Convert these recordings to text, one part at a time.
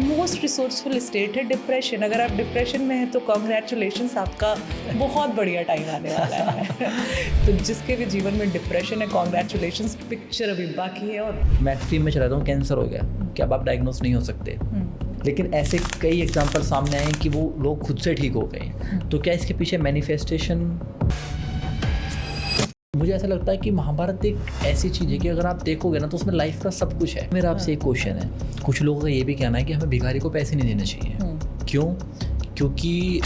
Most resourceful state है depression. अगर आप डिप्रेशन में हैं तो कॉन्ग्रेचुलेशंस, आपका बहुत बढ़िया टाइम आने वाला है। तो जिसके भी जीवन में डिप्रेशन है, कॉन्ग्रेचुलेशंस, पिक्चर अभी बाकी है। और मैं एक्सट्रीम में चला रहा हूँ, कैंसर हो गया, क्या अब आप डायग्नोस नहीं हो सकते? लेकिन ऐसे कई एग्जाम्पल सामने आए कि वो लोग खुद से ठीक हो गए। तो क्या इसके पीछे मैनिफेस्टेशन? मुझे ऐसा लगता है कि महाभारत एक ऐसी चीज़ है कि अगर आप देखोगे ना तो उसमें लाइफ का सब कुछ है। मेरा आपसे एक क्वेश्चन है, कुछ लोगों का ये भी कहना है कि हमें भिखारी को पैसे नहीं देने चाहिए। क्यों? क्योंकि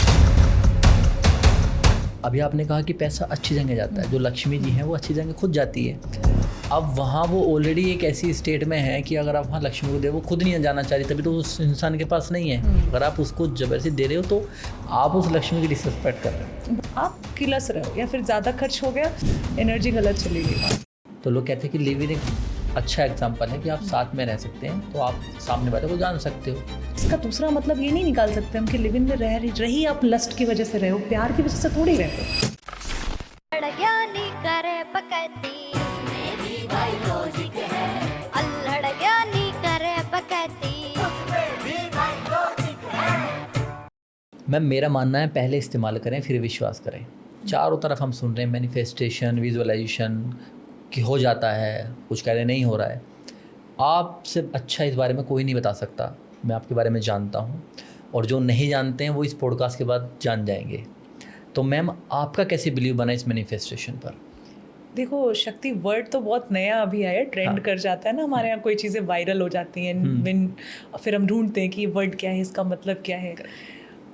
अभी आपने कहा कि पैसा अच्छी जगह जाता है, जो लक्ष्मी जी हैं वो अच्छी जगह खुद जाती है। अब वहाँ वो ऑलरेडी एक ऐसी स्टेट में है कि अगर आप वहाँ लक्ष्मी को दे, वो खुद नहीं जाना चाह रही, तभी तो उस इंसान के पास नहीं है। अगर आप उसको जबरदस्ती दे रहे हो तो आप उस लक्ष्मी की डिसरिस्पेक्ट कर रहे हो। आप किलस रहे हो या फिर ज़्यादा खर्च हो गया, एनर्जी गलत चली गई। तो लोग कहते हैं कि लिव इन एक अच्छा एग्जाम्पल है कि आप साथ में रह सकते हैं, तो आप सामने वाले को जान सकते हो। इसका दूसरा मतलब ये नहीं निकाल सकते हम कि लिव इन में रही आप लस्ट की वजह से रहे हो, प्यार की वजह से थोड़ी रहे हो। मैम, मेरा मानना है पहले इस्तेमाल करें फिर विश्वास करें। चारों तरफ हम सुन रहे हैं मैनिफेस्टेशन, विजुअलाइजेशन कि हो जाता है, कुछ कह रहे नहीं हो रहा है। आपसे अच्छा इस बारे में कोई नहीं बता सकता। मैं आपके बारे में जानता हूँ, और जो नहीं जानते हैं वो इस पॉडकास्ट के बाद जान जाएंगे। तो मैम, आपका कैसे बिलीव बना इस मैनिफेस्टेशन पर? देखो, शक्ति वर्ड तो बहुत नया अभी आया, ट्रेंड कर जाता है ना हमारे यहाँ, कोई चीज़ें वायरल हो जाती हैं, फिर हम ढूंढते हैं कि ये वर्ड क्या है, इसका मतलब क्या है।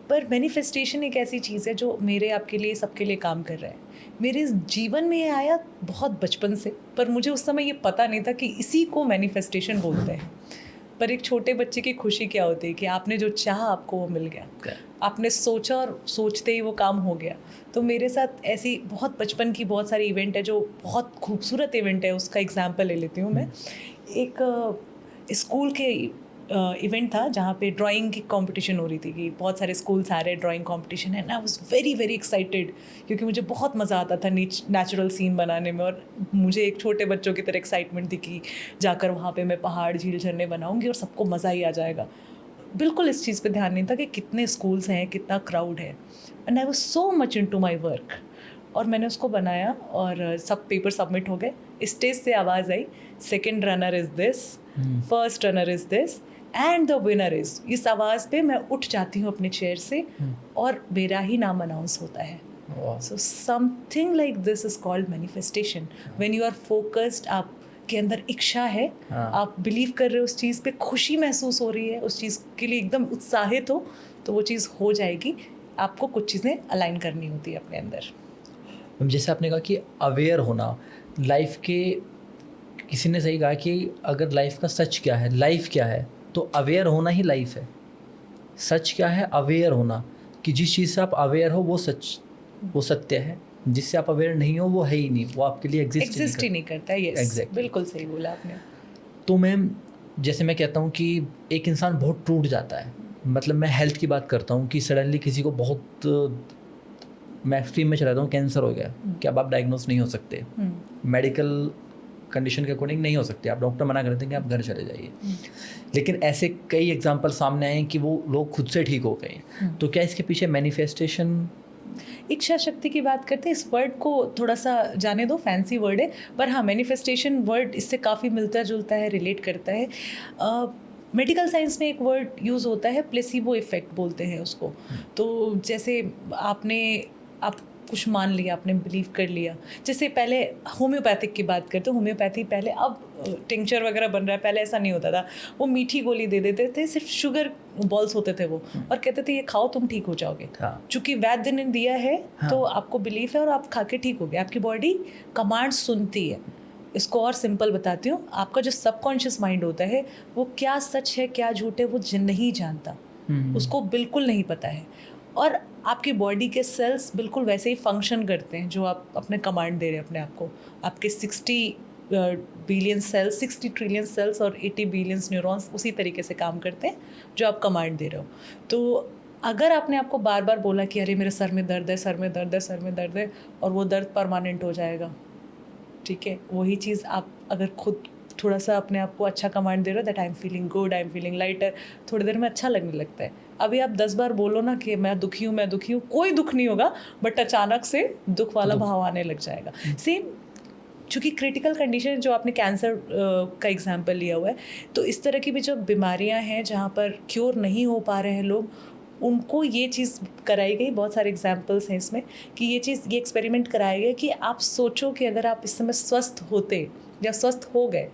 पर मैनिफेस्टेशन एक ऐसी चीज़ है जो मेरे आपके लिए, सबके लिए काम कर रहा है। मेरे जीवन में ये आया बहुत बचपन से, पर मुझे उस समय ये पता नहीं था कि इसी को मैनिफेस्टेशन बोलते हैं। पर एक छोटे बच्चे की खुशी क्या होती है कि आपने जो चाहा आपको वो मिल गया, आपने सोचा और सोचते ही वो काम हो गया। तो मेरे साथ ऐसी बहुत बचपन की बहुत सारी इवेंट है जो बहुत खूबसूरत इवेंट है। उसका एग्जांपल ले लेती हूँ मैं। एक स्कूल के इवेंट था जहाँ पे ड्राइंग की कंपटीशन हो रही थी कि बहुत सारे स्कूल्स आ रहे हैं, ड्राइंग कंपटीशन है। And I was very very excited, क्योंकि मुझे बहुत मज़ा आता था नेचुरल सीन बनाने में, और मुझे एक छोटे बच्चों की तरह एक्साइटमेंट थी कि जाकर वहाँ पे मैं पहाड़, झील, झरने बनाऊँगी और सबको मज़ा ही आ जाएगा। बिल्कुल इस चीज़ पे ध्यान नहीं था कि कितने स्कूल्स हैं, कितना क्राउड है। And I was so much into my work, और मैंने उसको बनाया और सब पेपर सबमिट हो गए। स्टेज से आवाज़ आई, second runner is this, first runner is this and the winner is. इस आवाज़ पे मैं उठ जाती हूँ अपने चेयर से और मेरा ही नाम अनाउंस होता है। So something like this is called manifestation. When you are focused, आप के अंदर इच्छा है, आप बिलीव कर रहे हो उस चीज़ पे, खुशी महसूस हो रही है, उस चीज़ के लिए एकदम उत्साहित हो, तो वो चीज़ हो जाएगी। आपको कुछ चीज़ें अलाइन करनी होती है अपने अंदर। जैसे आपने कहा कि अवेयर होना लाइफ के, किसी ने सही कहा कि अगर लाइफ का सच क्या है, लाइफ क्या है, तो अवेयर होना ही लाइफ है। सच क्या है? अवेयर होना, कि जिस चीज़ से आप अवेयर हो वो सच, वो सत्य है। जिससे आप अवेयर नहीं हो वो है ही नहीं, वो आपके लिए एग्जिस्ट ही नहीं करता है। यस, एग्जैक्टली, बिल्कुल सही बोला आपने। तो मैम, जैसे मैं कहता हूँ कि एक इंसान बहुत टूट जाता है, मतलब मैं हेल्थ की बात करता हूँ कि सडनली किसी को बहुत, मैं एक्सट्रीम में चला जाता हूँ, कैंसर हो गया, क्या अब आप डायग्नोस नहीं हो सकते? मेडिकल कंडीशन के अकॉर्डिंग नहीं हो सकते, आप डॉक्टर मना करते हैं कि आप घर चले जाइए। लेकिन ऐसे कई एग्जाम्पल सामने आए कि वो लोग खुद से ठीक हो गए। तो क्या इसके पीछे मैनिफेस्टेशन? इच्छा शक्ति की बात करते हैं, इस वर्ड को थोड़ा सा जाने दो, फैंसी वर्ड है, पर हाँ, मैनिफेस्टेशन वर्ड इससे काफ़ी मिलता जुलता है, रिलेट करता है। मेडिकल साइंस में एक वर्ड यूज़ होता है, प्लेसिबो इफ़ेक्ट बोलते हैं उसको। तो जैसे आप कुछ मान लिया, आपने बिलीव कर लिया। जैसे पहले होम्योपैथिक की बात करते हैं, होम्योपैथी पहले, अब टिंचर वगैरह बन रहा है, पहले ऐसा नहीं होता था। वो मीठी गोली दे देते थे, सिर्फ शुगर बॉल्स होते थे वो, और कहते थे ये खाओ तुम ठीक हो जाओगे। चूँकि वैद्य ने दिया है तो आपको बिलीव है और आप खा के ठीक हो गए। आपकी बॉडी कमांड सुनती है। इसको और सिंपल बताती हूँ, आपका जो सबकॉन्शियस माइंड होता है वो क्या सच है क्या झूठ है वो नहीं जानता, उसको बिल्कुल नहीं पता है। और आपकी बॉडी के सेल्स बिल्कुल वैसे ही फंक्शन करते हैं जो आप अपने कमांड दे रहे हैं अपने आप को। आपके 60 बिलियन सेल्स, 60 ट्रिलियन सेल्स और 80 बिलियंस न्यूरॉन्स उसी तरीके से काम करते हैं जो आप कमांड दे रहे हो। तो अगर आपने आपको बार बार बोला कि अरे मेरे सर में दर्द है, सर में दर्द है, सर में दर्द है, और वो दर्द परमानेंट हो जाएगा, ठीक है, वही चीज़ आप अगर खुद थोड़ा सा अपने आप को अच्छा कमांड दे रहे हो that I am feeling good, I am feeling lighter, थोड़ी देर में अच्छा लगने लगता है। अभी आप 10 बार बोलो ना कि मैं दुखी हूँ, कोई दुख नहीं होगा, बट अचानक से दुख वाला भाव आने लग जाएगा। सेम चूँकि क्रिटिकल कंडीशन, जो आपने कैंसर का एग्जाम्पल लिया हुआ है, तो इस तरह की भी जो बीमारियां हैं जहाँ पर क्योर नहीं हो पा रहे हैं लोग, उनको ये चीज़ कराई गई। बहुत सारे एग्जाम्पल्स हैं इसमें कि ये एक्सपेरिमेंट कराया गया कि आप सोचो कि अगर आप इस समय स्वस्थ होते या स्वस्थ हो गए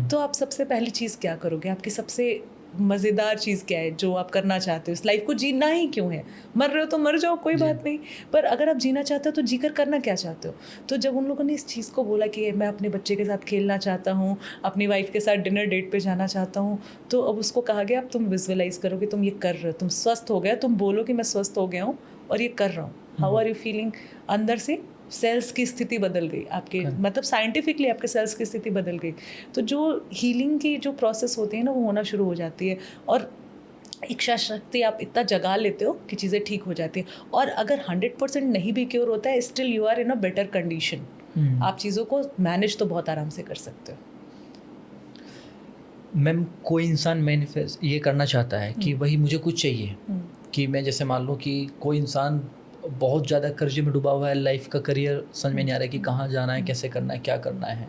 तो आप सबसे पहली चीज़ क्या करोगे, आपकी सबसे मज़ेदार चीज़ क्या है जो आप करना चाहते हो। इस लाइफ को जीना ही क्यों है, मर रहे हो तो मर जाओ, कोई बात नहीं, पर अगर आप जीना चाहते हो तो जीकर करना क्या चाहते हो। तो जब उन लोगों ने इस चीज़ को बोला कि मैं अपने बच्चे के साथ खेलना चाहता हूँ, अपनी वाइफ के साथ डिनर डेट पे जाना चाहता हूँ, तो अब उसको कहा गया अब तुम विजुअलाइज करो कि तुम ये कर रहे हो, तुम स्वस्थ हो गए, तुम बोलो कि मैं स्वस्थ हो गया हूँ और ये कर रहा हूँ। हाउ आर यू फीलिंग, अंदर से सेल्स की स्थिति बदल गई आपके, मतलब साइंटिफिकली आपके सेल्स की स्थिति बदल गई। तो जो हीलिंग की जो प्रोसेस होती है ना, वो होना शुरू हो जाती है और इच्छा शक्ति आप इतना जगा लेते हो कि चीज़ें ठीक हो जाती है। और अगर 100% नहीं भी क्योर होता है, still you are in a better condition. आप चीज़ों को मैनेज तो बहुत आराम से कर सकते हो। मैम, कोई इंसान मैनिफेस्ट ये करना चाहता है कि वही मुझे कुछ चाहिए, कि मैं जैसे मान लो कि कोई इंसान बहुत ज़्यादा कर्जे में डूबा हुआ है, लाइफ का करियर समझ में नहीं आ रहा है कि कहाँ जाना है, कैसे करना है, क्या करना है,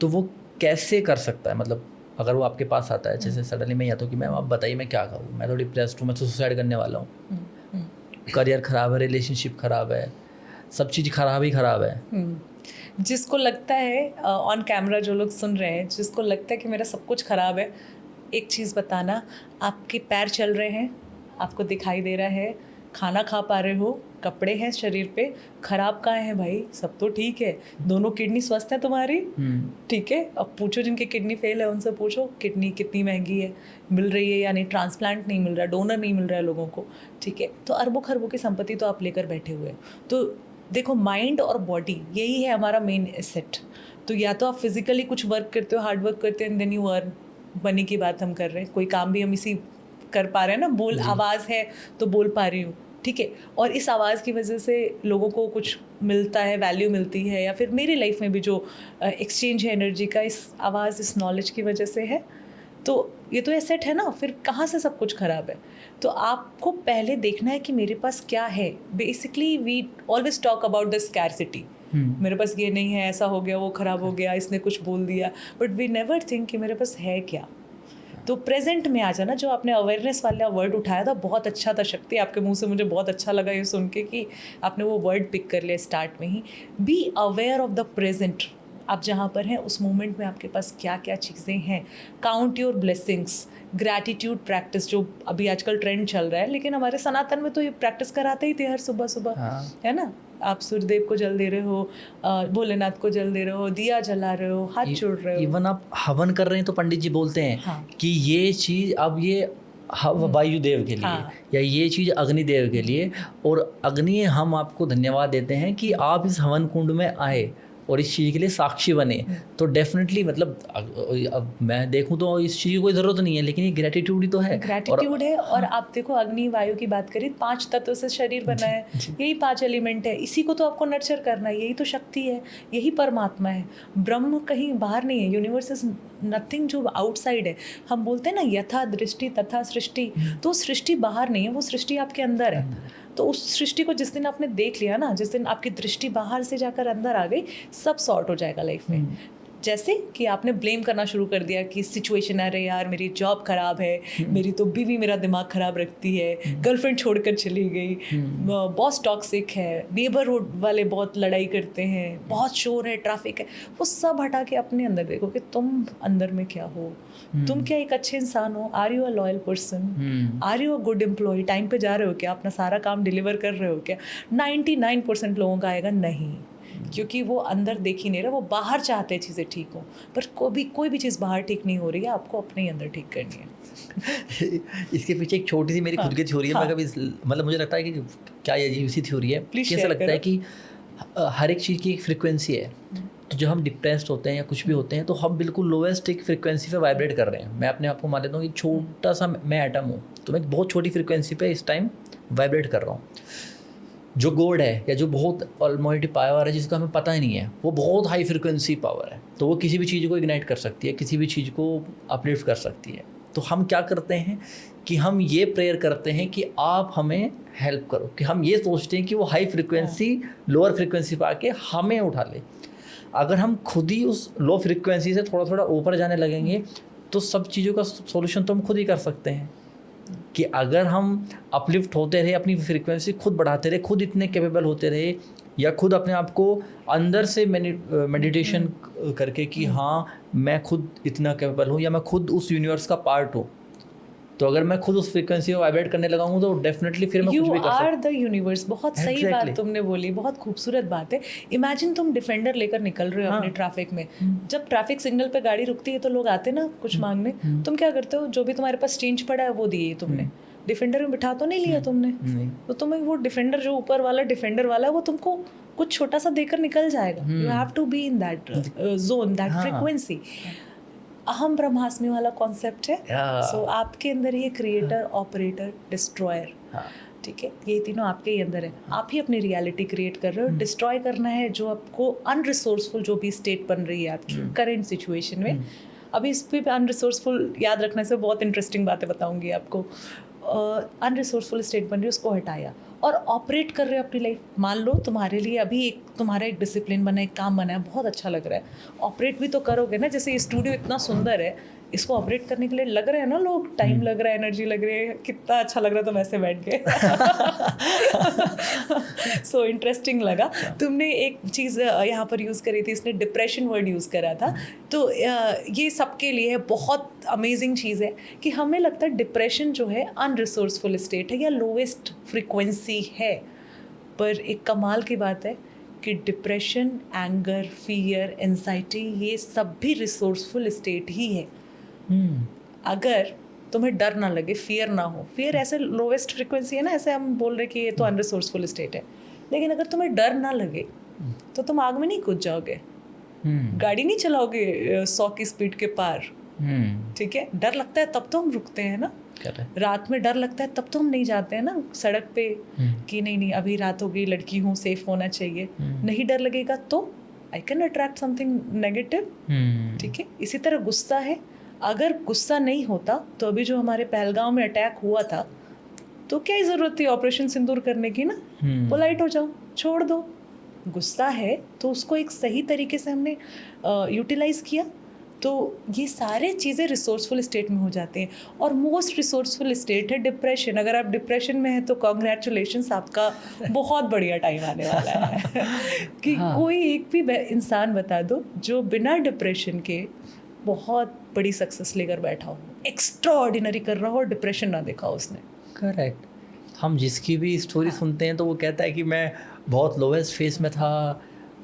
तो वो कैसे कर सकता है? मतलब अगर वो आपके पास आता है, जैसे सडनली मैं आता हूँ कि मैम आप बताइए मैं क्या करूँ, मैं तो डिप्रेस्ड हूँ, मैं तो सुसाइड करने वाला हूँ, करियर ख़राब है, रिलेशनशिप ख़राब है, सब चीज़ ख़राब ही ख़राब है। जिसको लगता है ऑन कैमरा, जो लोग सुन रहे हैं, जिसको लगता है कि मेरा सब कुछ ख़राब है, एक चीज़ बताना, आपके पैर चल रहे हैं, आपको दिखाई दे रहा है, खाना खा पा रहे हो, कपड़े हैं शरीर पे, खराब कहाँ है भाई, सब तो ठीक है। दोनों किडनी स्वस्थ है तुम्हारी, ठीक है। अब पूछो जिनकी किडनी फेल है उनसे पूछो किडनी कितनी महंगी है, मिल रही है या नहीं, ट्रांसप्लांट नहीं मिल रहा, डोनर नहीं मिल रहा है लोगों को, ठीक है। तो अरबों खरबों की संपत्ति तो आप लेकर बैठे हुए हैं। तो देखो, माइंड और बॉडी यही है हमारा मेन एसेट। तो या तो आप फिजिकली कुछ वर्क करते हो, हार्ड वर्क करते हो, and then you earn. Money की बात हम कर रहे हैं, कोई काम भी हम इसी कर पा रहे हैं ना, बोल आवाज़ है तो बोल पा रही हूँ, ठीक है। और इस आवाज़ की वजह से लोगों को कुछ मिलता है, वैल्यू मिलती है, या फिर मेरी लाइफ में भी जो एक्सचेंज है एनर्जी का, इस आवाज़, इस नॉलेज की वजह से है। तो ये तो एसेट है ना, फिर कहाँ से सब कुछ ख़राब है। तो आपको पहले देखना है कि मेरे पास क्या है। Basically we always talk about the scarcity, मेरे पास ये नहीं है, ऐसा हो गया, वो ख़राब हो गया, इसने कुछ बोल दिया, बट वी नेवर थिंक कि मेरे पास है क्या। तो प्रेजेंट में आ जाना। जो आपने अवेयरनेस वाला वर्ड उठाया था, बहुत अच्छा था शक्ति, आपके मुंह से मुझे बहुत अच्छा लगा ये सुन के कि आपने वो वर्ड पिक कर लिया स्टार्ट में ही। Be aware of the present, आप जहाँ पर हैं उस मोमेंट में आपके पास क्या क्या चीज़ें हैं। Count your blessings, gratitude practice, जो अभी आजकल ट्रेंड चल रहा है, लेकिन हमारे सनातन में तो ये प्रैक्टिस कराते ही थे हर सुबह सुबह, है ना। आप सूर्यदेव को जल दे रहे हो, भोलेनाथ को जल दे रहे हो, दिया जला रहे हो, हाथ जोड़ रहे हो, इवन आप हवन कर रहे हैं तो पंडित जी बोलते हैं कि ये चीज़ अब ये वायु देव के लिए, या ये चीज़ अग्निदेव के लिए, और अग्नि हम आपको धन्यवाद देते हैं कि आप इस हवन कुंड में आए और इस चीज़ के लिए साक्षी बने। तो डेफिनेटली, मतलब अब मैं देखूं तो इस चीज़ की कोई ज़रूरत नहीं है, लेकिन ये ग्रेटिट्यूड ही तो है, ग्रेटिट्यूड है। और आप देखो, अग्नि वायु की बात करें, 5 तत्व से शरीर बना है, यही 5 एलिमेंट है, इसी को तो आपको नर्चर करना है, यही तो शक्ति है, यही परमात्मा है। ब्रह्म कहीं बाहर नहीं है, यूनिवर्स इज नथिंग जो आउटसाइड है। हम बोलते हैं ना, यथा दृष्टि तथा सृष्टि, तो सृष्टि बाहर नहीं है, वो सृष्टि आपके अंदर है। तो उस सृष्टि को जिस दिन आपने देख लिया ना, जिस दिन आपकी दृष्टि बाहर से जाकर अंदर आ गई, सब सॉर्ट हो जाएगा लाइफ में। जैसे कि आपने ब्लेम करना शुरू कर दिया कि सिचुएशन, अरे यार मेरी जॉब ख़राब है, मेरी तो बीवी मेरा दिमाग ख़राब रखती है, गर्लफ्रेंड छोड़कर चली गई, बॉस टॉक्सिक है, नेबरहुड वाले बहुत लड़ाई करते हैं, बहुत शोर है, ट्रैफिक है। वो सब हटा के अपने अंदर देखो कि तुम अंदर में क्या हो, तुम क्या एक अच्छे इंसान हो, are you a loyal person, are you a good employee, time पे जा रहे हो क्या, अपना सारा काम डिलीवर कर रहे हो क्या। 99% लोगों का आएगा नहीं, क्योंकि वो अंदर देख ही नहीं रहा, वो बाहर चाहते हैं चीज़ें ठीक हो, पर कोई भी चीज़ बाहर ठीक नहीं हो रही है, आपको अपने ही अंदर ठीक करनी है। इसके पीछे एक छोटी सी मेरी खुद की थ्योरी है। मैं कभी, मतलब मुझे लगता है कि क्या ये अजीब सी थ्योरी है, कैसा लगता है कि हर एक चीज़ की एक फ्रिक्वेंसी है। तो जब हम डिप्रेस्ड होते हैं या कुछ भी होते हैं, तो हम बिल्कुल लोएस्ट एक फ्रिक्वेंसी पे वाइब्रेट कर रहे हैं। मैं अपने आप को मान लेता हूँ कि छोटा सा मैं एटम हूँ, तो मैं बहुत छोटी फ्रिक्वेंसी पे इस टाइम वाइब्रेट कर रहा हूँ। जो गॉड है या जो बहुत ऑलमाइटी पावर है जिसका हमें पता ही नहीं है, वो बहुत हाई फ्रिक्वेंसी पावर है, तो वो किसी भी चीज़ को इग्नाइट कर सकती है, किसी भी चीज़ को अपलिफ्ट कर सकती है। तो हम क्या करते हैं कि हम ये प्रेयर करते हैं कि आप हमें हेल्प करो, कि हम ये सोचते हैं कि वो हाई फ्रिक्वेंसी लोअर फ्रिक्वेंसी पा के हमें उठा ले। अगर हम खुद ही उस लो फ्रिक्वेंसी से थोड़ा थोड़ा ऊपर जाने लगेंगे तो सब चीज़ों का सॉल्यूशन तो हम खुद ही कर सकते हैं। कि अगर हम अपलिफ्ट होते रहे, अपनी फ्रिक्वेंसी खुद बढ़ाते रहे, खुद इतने कैपेबल होते रहे, या खुद अपने आप को अंदर से मेडिटेशन करके कि हाँ मैं खुद इतना कैपेबल हूँ या मैं खुद उस यूनिवर्स का पार्ट हूँ, तो अगर मैं खुद उस फ्रीक्वेंसी को वाइब्रेट करने लगा हूँ तो डेफिनेटली फिर मैं कुछ भी कर सकता हूँ। You are the universe. बहुत सही बात तुमने बोली, बहुत खूबसूरत बात है। इमेजिन तुम डिफेंडर लेकर निकल रहे हो अपने ट्रैफिक में, जब ट्रैफिक सिग्नल पे गाड़ी रुकती है तो लोग आते ना कुछ मांगने, तुम क्या करते हो? जो भी तुम्हारे पास चेंज पड़ा है वो दिए तुमने, डिफेंडर में बिठा तो नहीं लिया तुमने, तो तुम्हें वो डिफेंडर जो ऊपर वाला डिफेंडर वाला वो तुमको कुछ छोटा सा देकर निकल जाएगा। You have to be in that zone, that frequency. अहम ब्रह्मास्मि वाला कॉन्सेप्ट है। सो आपके अंदर ये क्रिएटर, ऑपरेटर, डिस्ट्रॉयर, ठीक है, ये तीनों आपके ही अंदर है। आप ही अपनी रियलिटी क्रिएट कर रहे हो। डिस्ट्रॉय करना है जो आपको अनरिसोर्सफुल जो भी स्टेट बन रही है आपकी करेंट सिचुएशन में। अभी इस पे अनरिसोर्सफुल याद रखने से बहुत इंटरेस्टिंग बातें बताऊंगी आपको। अनरिसोर्सफुल स्टेट बन रही है, उसको हटाया और ऑपरेट कर रहे हो अपनी लाइफ। मान लो तुम्हारे लिए अभी तुम्हारा एक डिसिप्लिन बना है, एक काम बना है, बहुत अच्छा लग रहा है, ऑपरेट भी तो करोगे ना। जैसे ये स्टूडियो इतना सुंदर है, इसको ऑपरेट करने के लिए लग रहे हैं ना लोग, टाइम लग रहा है, एनर्जी लग रही है, कितना अच्छा लग रहा है तुम ऐसे बैठ के। सो इंटरेस्टिंग लगा। तुमने एक चीज़ यहाँ पर यूज़ करी थी, इसने डिप्रेशन वर्ड यूज़ करा था, तो ये सबके लिए बहुत अमेजिंग चीज़ है कि हमें लगता है डिप्रेशन जो है अनरिसोर्सफुल स्टेट है या लोवेस्ट फ्रिक्वेंसी है, पर एक कमाल की बात है कि डिप्रेशन, एंगर, फियर, एंजाइटी, ये सब भी रिसोर्सफुल स्टेट ही है। अगर तुम्हें डर ना लगे, फियर ना हो, फियर ऐसे लोवेस्ट फ्रिक्वेंसी है ना, ऐसे हम बोल रहे कि ये तो अनरिसोर्सफुल स्टेट है, लेकिन अगर तुम्हें डर ना लगे तो तुम आग में नहीं कूद जाओगे, गाड़ी नहीं चलाओगे 100 की स्पीड के पार, ठीक है। डर लगता है तब तो हम रुकते हैं ना, रात में डर लगता है तब तो हम नहीं जाते हैं ना सड़क पे कि नहीं अभी रात हो गई, लड़की हूँ, सेफ होना चाहिए। नहीं डर लगेगा तो I can attract something negative, ठीक है। इसी तरह गुस्सा है, अगर गुस्सा नहीं होता तो अभी जो हमारे पहलगांव में अटैक हुआ था तो क्या ही ज़रूरत थी ऑपरेशन सिंदूर करने की ना। पोलाइट हो जाओ, छोड़ दो। गुस्सा है तो उसको एक सही तरीके से हमने यूटिलाइज किया, तो ये सारे चीज़ें रिसोर्सफुल स्टेट में हो जाते हैं। और मोस्ट रिसोर्सफुल स्टेट है डिप्रेशन। अगर आप डिप्रेशन में हैं तो कॉन्ग्रेचुलेशंस, आपका बहुत बढ़िया टाइम आने वाला है। कि कोई एक भी इंसान बता दो जो बिना डिप्रेशन के बहुत बड़ी सक्सेस लेकर बैठा हो, एक्स्ट्रा ऑर्डिनरी कर रहा हो और डिप्रेशन ना देखा उसने। करेक्ट। हम जिसकी भी स्टोरी सुनते हैं तो वो कहता है कि मैं बहुत लोवेस्ट फेस में था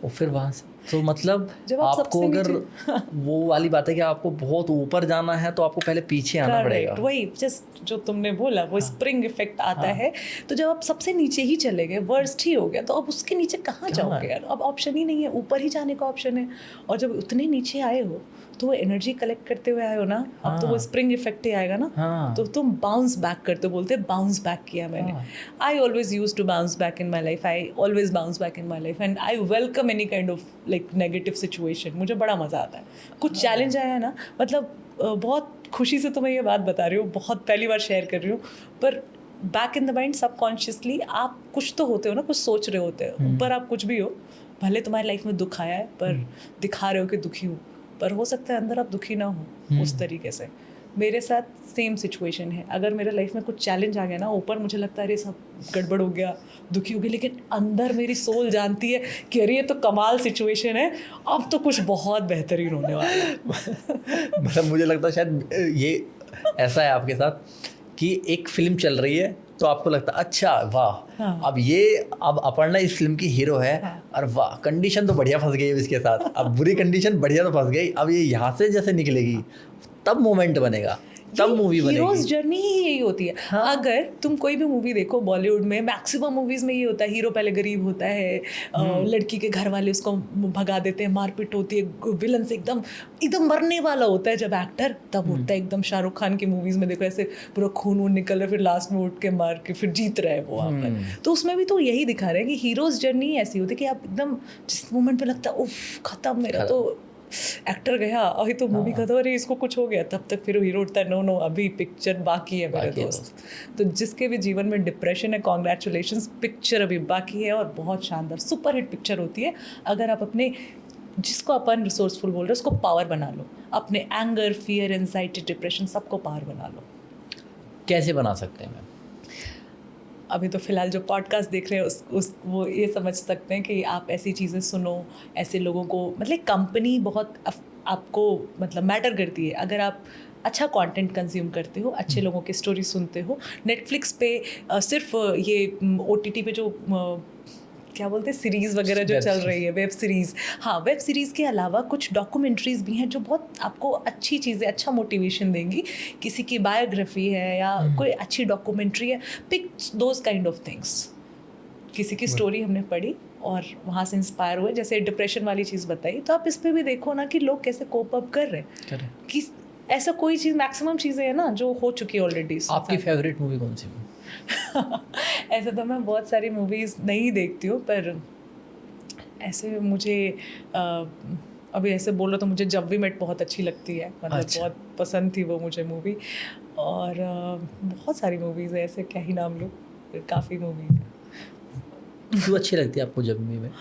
और फिर वहाँ से, तो मतलब आपको अगर वो वाली बात है कि आपको बहुत ऊपर जाना है तो आपको पहले पीछे आना पड़ेगा। वही जस्ट जो तुमने बोला वो स्प्रिंग इफेक्ट आता है। तो जब आप सबसे नीचे ही चले गए, वर्स्ट ही हो गया, तो अब उसके नीचे कहाँ जाओगे यार? अब ऑप्शन ही नहीं है, ऊपर ही जाने का ऑप्शन है। और जब उतने नीचे आए हो तो वो एनर्जी कलेक्ट करते हुए आए हो ना, अब तो वो स्प्रिंग इफेक्ट ही आएगा ना। तो तुम बाउंस बैक करते हो, बोलते बाउंस बैक किया मैंने। I always use to bounce back in my life, I always bounce back in my life and I welcome any kind of like negative situation. मुझे बड़ा मज़ा आता है। कुछ चैलेंज आया है ना, मतलब बहुत खुशी से तुम्हें ये बात बता रही हूँ, बहुत पहली बार शेयर कर रही हूँ, पर back in the mind subconsciously आप कुछ तो होते हो ना, कुछ सोच रहे होते हो। पर आप कुछ भी हो, भले तुम्हारी लाइफ में दुख आया है पर दिखा रहे हो कि दुखी हो, पर हो सकता है अंदर आप दुखी ना हो उस तरीके से। मेरे साथ सेम सिचुएशन है। अगर मेरे लाइफ में कुछ चैलेंज आ गया ना, ऊपर मुझे लगता है अरे सब गड़बड़ हो गया, दुखी हो गई, लेकिन अंदर मेरी सोल जानती है कि अरे ये तो कमाल सिचुएशन है, अब तो कुछ बहुत बेहतरीन होने वाला है। मतलब मुझे लगता है शायद ये ऐसा है आपके साथ कि एक फिल्म चल रही है तो आपको लगता है अच्छा वाह, अब अपर्णा इस फिल्म की हीरो है, और वाह कंडीशन तो बढ़िया फंस गई है इसके साथ, अब बुरी कंडीशन बढ़िया तो फंस गई, अब ये यहाँ से जैसे निकलेगी तब मोमेंट बनेगा। तब मूवी बनेगी। हीरोज जर्नी ही यही होती है। हाँ। अगर तुम कोई भी मूवी देखो बॉलीवुड में, मैक्सिमम मूवीज में ये होता है, हीरो पहले गरीब होता है, लड़की के घर वाले उसको भगा देते हैं, मारपीट होती है, विलन से एकदम एकदम मरने वाला होता है जब एक्टर, तब होता है एकदम शाहरुख खान की मूवीज में देखो ऐसे पूरा खून वून निकल रहा है, फिर लास्ट में उठ के मार के फिर जीत रहा है वो वहाँ पर। तो उसमें भी तो यही दिखा रहे हैं कि हीरोज जर्नी ऐसी होती है कि आप एकदम जिस मोमेंट पे लगता है उफ खत्म, मेरा तो एक्टर गया, अभी तो मूवी खत्म, अरे इसको कुछ हो गया, तब तक फिर हीरो उठता है, नो नो अभी पिक्चर बाकी है मेरे दोस्त। तो जिसके भी जीवन में डिप्रेशन है, कॉन्ग्रेचुलेशंस, पिक्चर अभी बाकी है और बहुत शानदार सुपर हिट पिक्चर होती है। अगर आप अपने जिसको अपन रिसोर्सफुल बोल रहे हैं उसको पावर बना लो, अपने एंगर, फियर, एंजाइटी, डिप्रेशन सबको पावर बना लो। कैसे बना सकते हैं मैम? अभी तो फिलहाल जो पॉडकास्ट देख रहे हैं वो ये समझ सकते हैं कि आप ऐसी चीज़ें सुनो, ऐसे लोगों को, मतलब कंपनी बहुत आपको मतलब मैटर करती है। अगर आप अच्छा कंटेंट कंज्यूम करते हो, अच्छे लोगों की स्टोरी सुनते हो, नेटफ्लिक्स पे सिर्फ ये OTT पे जो क्या बोलते हैं सीरीज़ वगैरह जो चल रही है, वेब सीरीज़, हाँ वेब सीरीज़ के अलावा कुछ डॉक्यूमेंट्रीज़ भी हैं जो बहुत आपको अच्छी चीज़ें, अच्छा मोटिवेशन देंगी। किसी की बायोग्राफी है या कोई अच्छी डॉक्यूमेंट्री है, pick those kind of things. किसी की स्टोरी हमने पढ़ी और वहाँ से इंस्पायर हुए, जैसे डिप्रेशन वाली चीज़ बताई, तो आप इस पर भी देखो ना कि लोग कैसे कोप अप कर रहे हैं, कि ऐसा कोई चीज़, मैक्सिमम चीज़ें हैं ना जो हो चुकी है ऑलरेडी। आपकी फेवरेट मूवी कौन सी? ऐसे तो मैं बहुत सारी मूवीज़ नहीं देखती हूँ, पर ऐसे मुझे अभी ऐसे बोलो तो मुझे जब वी मेट बहुत अच्छी लगती है, मतलब अच्छा। बहुत पसंद थी वो मुझे मूवी। और बहुत सारी मूवीज़ है, ऐसे क्या ही नाम लूँ, काफ़ी मूवीज़ है। क्यों अच्छी लगती है आपको जब वी मेट?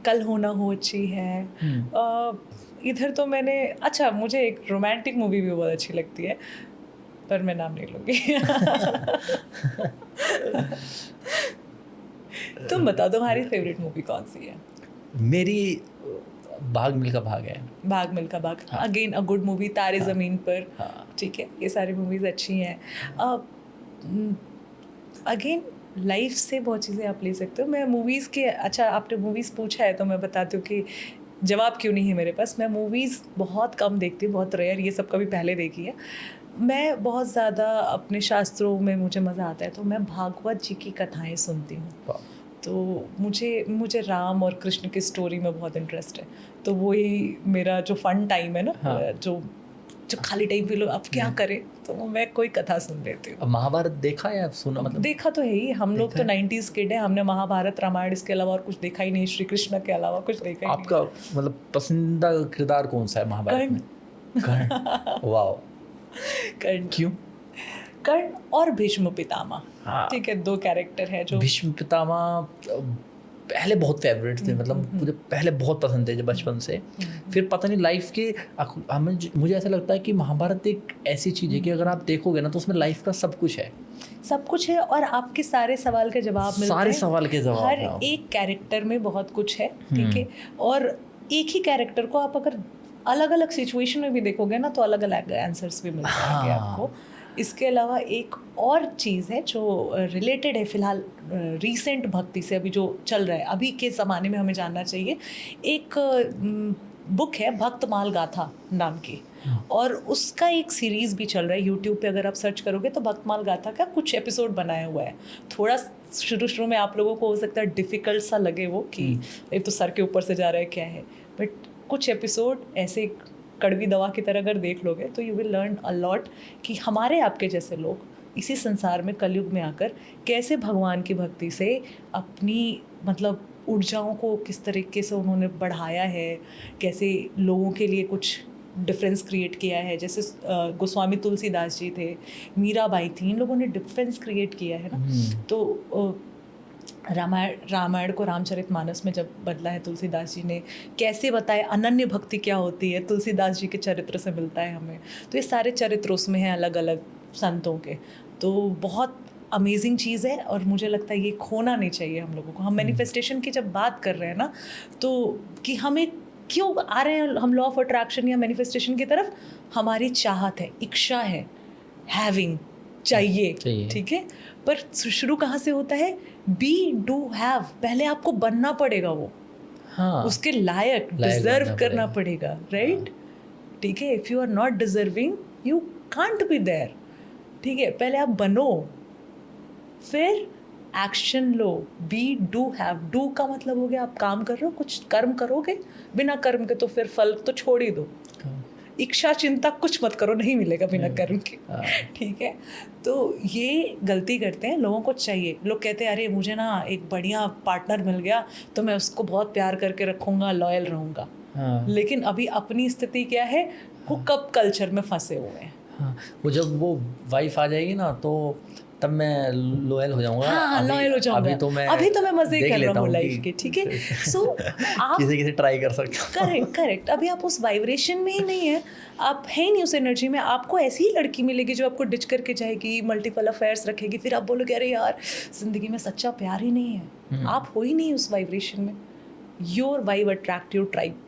कल हो ना हो अच्छी है। इधर तो मैंने, अच्छा मुझे एक रोमांटिक मूवी भी बहुत अच्छी लगती है, पर मैं नाम नहीं लूँगी। तुम बताओ तुम्हारी फेवरेट मूवी कौन सी है? मेरी भाग मिल्खा भाग है। भाग मिल्खा भाग, अगेन अ गुड मूवी। तारे ज़मीन पर, हाँ। ठीक है, ये सारी मूवीज़ अच्छी हैं। अगेन लाइफ से बहुत चीज़ें आप ले सकते हो। मैं मूवीज़ के, अच्छा आपने मूवीज़ पूछा है तो मैं बताती हूँ कि जवाब क्यों नहीं है मेरे पास। मैं मूवीज़ बहुत कम देखती हूँ, बहुत रेयर, ये सब कभी पहले देखी है। मैं बहुत ज़्यादा अपने शास्त्रों में मुझे मज़ा आता है, तो मैं भागवत जी की कथाएं सुनती हूँ। तो मुझे राम और कृष्ण की स्टोरी में बहुत इंटरेस्ट है, तो वही मेरा जो फन टाइम है ना, जो खाली टाइम पे लोग अब क्या करें, तो मैं कोई कथा सुन लेती हूँ। महाभारत देखा या सुना? मतलब देखा तो है ही, हम लोग तो 90s किड है, हमने महाभारत रामायण इसके अलावा और कुछ देखा ही नहीं, श्री कृष्ण के अलावा कुछ देखा ही नहीं। आपका मतलब पसंदीदा किरदार कौन सा है महाभारत में? कर्ण। वाओ, कर्ण। क्यों? कर्ण और भीष्म पितामह, ठीक है, दो कैरेक्टर है जो। भीष्म पितामह पहले बहुत फेवरेट थे, मतलब मुझे पहले बहुत पसंद थे जब बचपन से। फिर पता नहीं लाइफ के हमें, मुझे ऐसा लगता है कि महाभारत एक ऐसी चीज़ है कि अगर आप देखोगे ना तो उसमें लाइफ का सब कुछ है और आपके सारे सवाल के जवाब मिलते हैं। सारे सवाल के जवाब, हर एक कैरेक्टर में बहुत कुछ है, ठीक है, और एक ही कैरेक्टर को आप अगर अलग अलग सिचुएशन में भी देखोगे ना तो अलग अलग आंसर्स भी मिल जाएंगे आपको। इसके अलावा एक और चीज़ है जो रिलेटेड है फिलहाल रीसेंट भक्ति से, अभी जो चल रहा है अभी के ज़माने में हमें जानना चाहिए। एक बुक है भक्तमाल गाथा नाम की, और उसका एक सीरीज़ भी चल रहा है यूट्यूब पे। अगर आप सर्च करोगे तो भक्तमाल गाथा का कुछ एपिसोड बनाया हुआ है। थोड़ा शुरू में आप लोगों को हो सकता है डिफ़िकल्ट सा लगे वो कि ये तो सर के ऊपर से जा रहा है क्या है, बट कुछ एपिसोड ऐसे कड़वी दवा की तरह अगर देख लोगे तो you will learn a lot कि हमारे आपके जैसे लोग इसी संसार में कलयुग में आकर कैसे भगवान की भक्ति से अपनी मतलब ऊर्जाओं को किस तरीके से उन्होंने बढ़ाया है, कैसे लोगों के लिए कुछ डिफरेंस क्रिएट किया है। जैसे गोस्वामी तुलसीदास जी थे, मीराबाई थी, इन लोगों ने डिफरेंस क्रिएट किया है ना। तो रामायण को रामचरितमानस में जब बदला है तुलसीदास जी ने, कैसे बताया अनन्य भक्ति क्या होती है, तुलसीदास जी के चरित्र से मिलता है हमें। तो ये सारे चरित्र उसमें हैं अलग अलग संतों के, तो बहुत अमेजिंग चीज़ है और मुझे लगता है ये खोना नहीं चाहिए हम लोगों को। हम मैनिफेस्टेशन की जब बात कर रहे हैं ना, तो कि हमें क्यों आ रहे हैं हम लॉ ऑफ अट्रैक्शन या मैनिफेस्टेशन की तरफ, हमारी चाहत है, इच्छा है, हैविंग चाहिए, ठीक है। पर शुरू कहाँ से होता है? बी डू हैव, पहले आपको बनना पड़ेगा वो, उसके लायक डिजर्व करना पड़ेगा, राइट, ठीक है। If you are not deserving, you can't be there, ठीक है। पहले आप बनो, फिर एक्शन लो, बी, डू, हैव। डू का मतलब हो गया आप काम कर रहे हो, कुछ कर्म करोगे, बिना कर्म के तो फिर फल तो छोड़ ही दो। इच्छा चिंता कुछ मत करो, नहीं मिलेगा बिना कर्म के, ठीक है। तो ये गलती करते हैं, लोगों को चाहिए, लोग कहते हैं अरे मुझे ना एक बढ़िया पार्टनर मिल गया तो मैं उसको बहुत प्यार करके रखूँगा, लॉयल रहूँगा। लेकिन अभी अपनी स्थिति क्या है, हुकअप कल्चर में फंसे हुए हैं। हाँ, वो जब वो वाइफ आ जाएगी ना तो तब मैं लॉयल हो जाऊंगा। हाँ, लॉयल हो जाऊंगा। अभी तो मैं मजे कर रहा हूँ लाइफ के, ठीक है। सो आप किसी ट्राई कर सकते हो। करेक्ट। अभी आप उस वाइब्रेशन में ही नहीं है, आप है ही नहीं उस एनर्जी में। आपको ऐसी ही लड़की मिलेगी जो आपको डिच करके जाएगी, मल्टीपल अफेयर्स रखेगी, फिर आप बोलोगे अरे यार जिंदगी में सच्चा प्यार ही नहीं है। आप हो ही नहीं उस वाइब्रेशन में। Your vibe attract your tribe,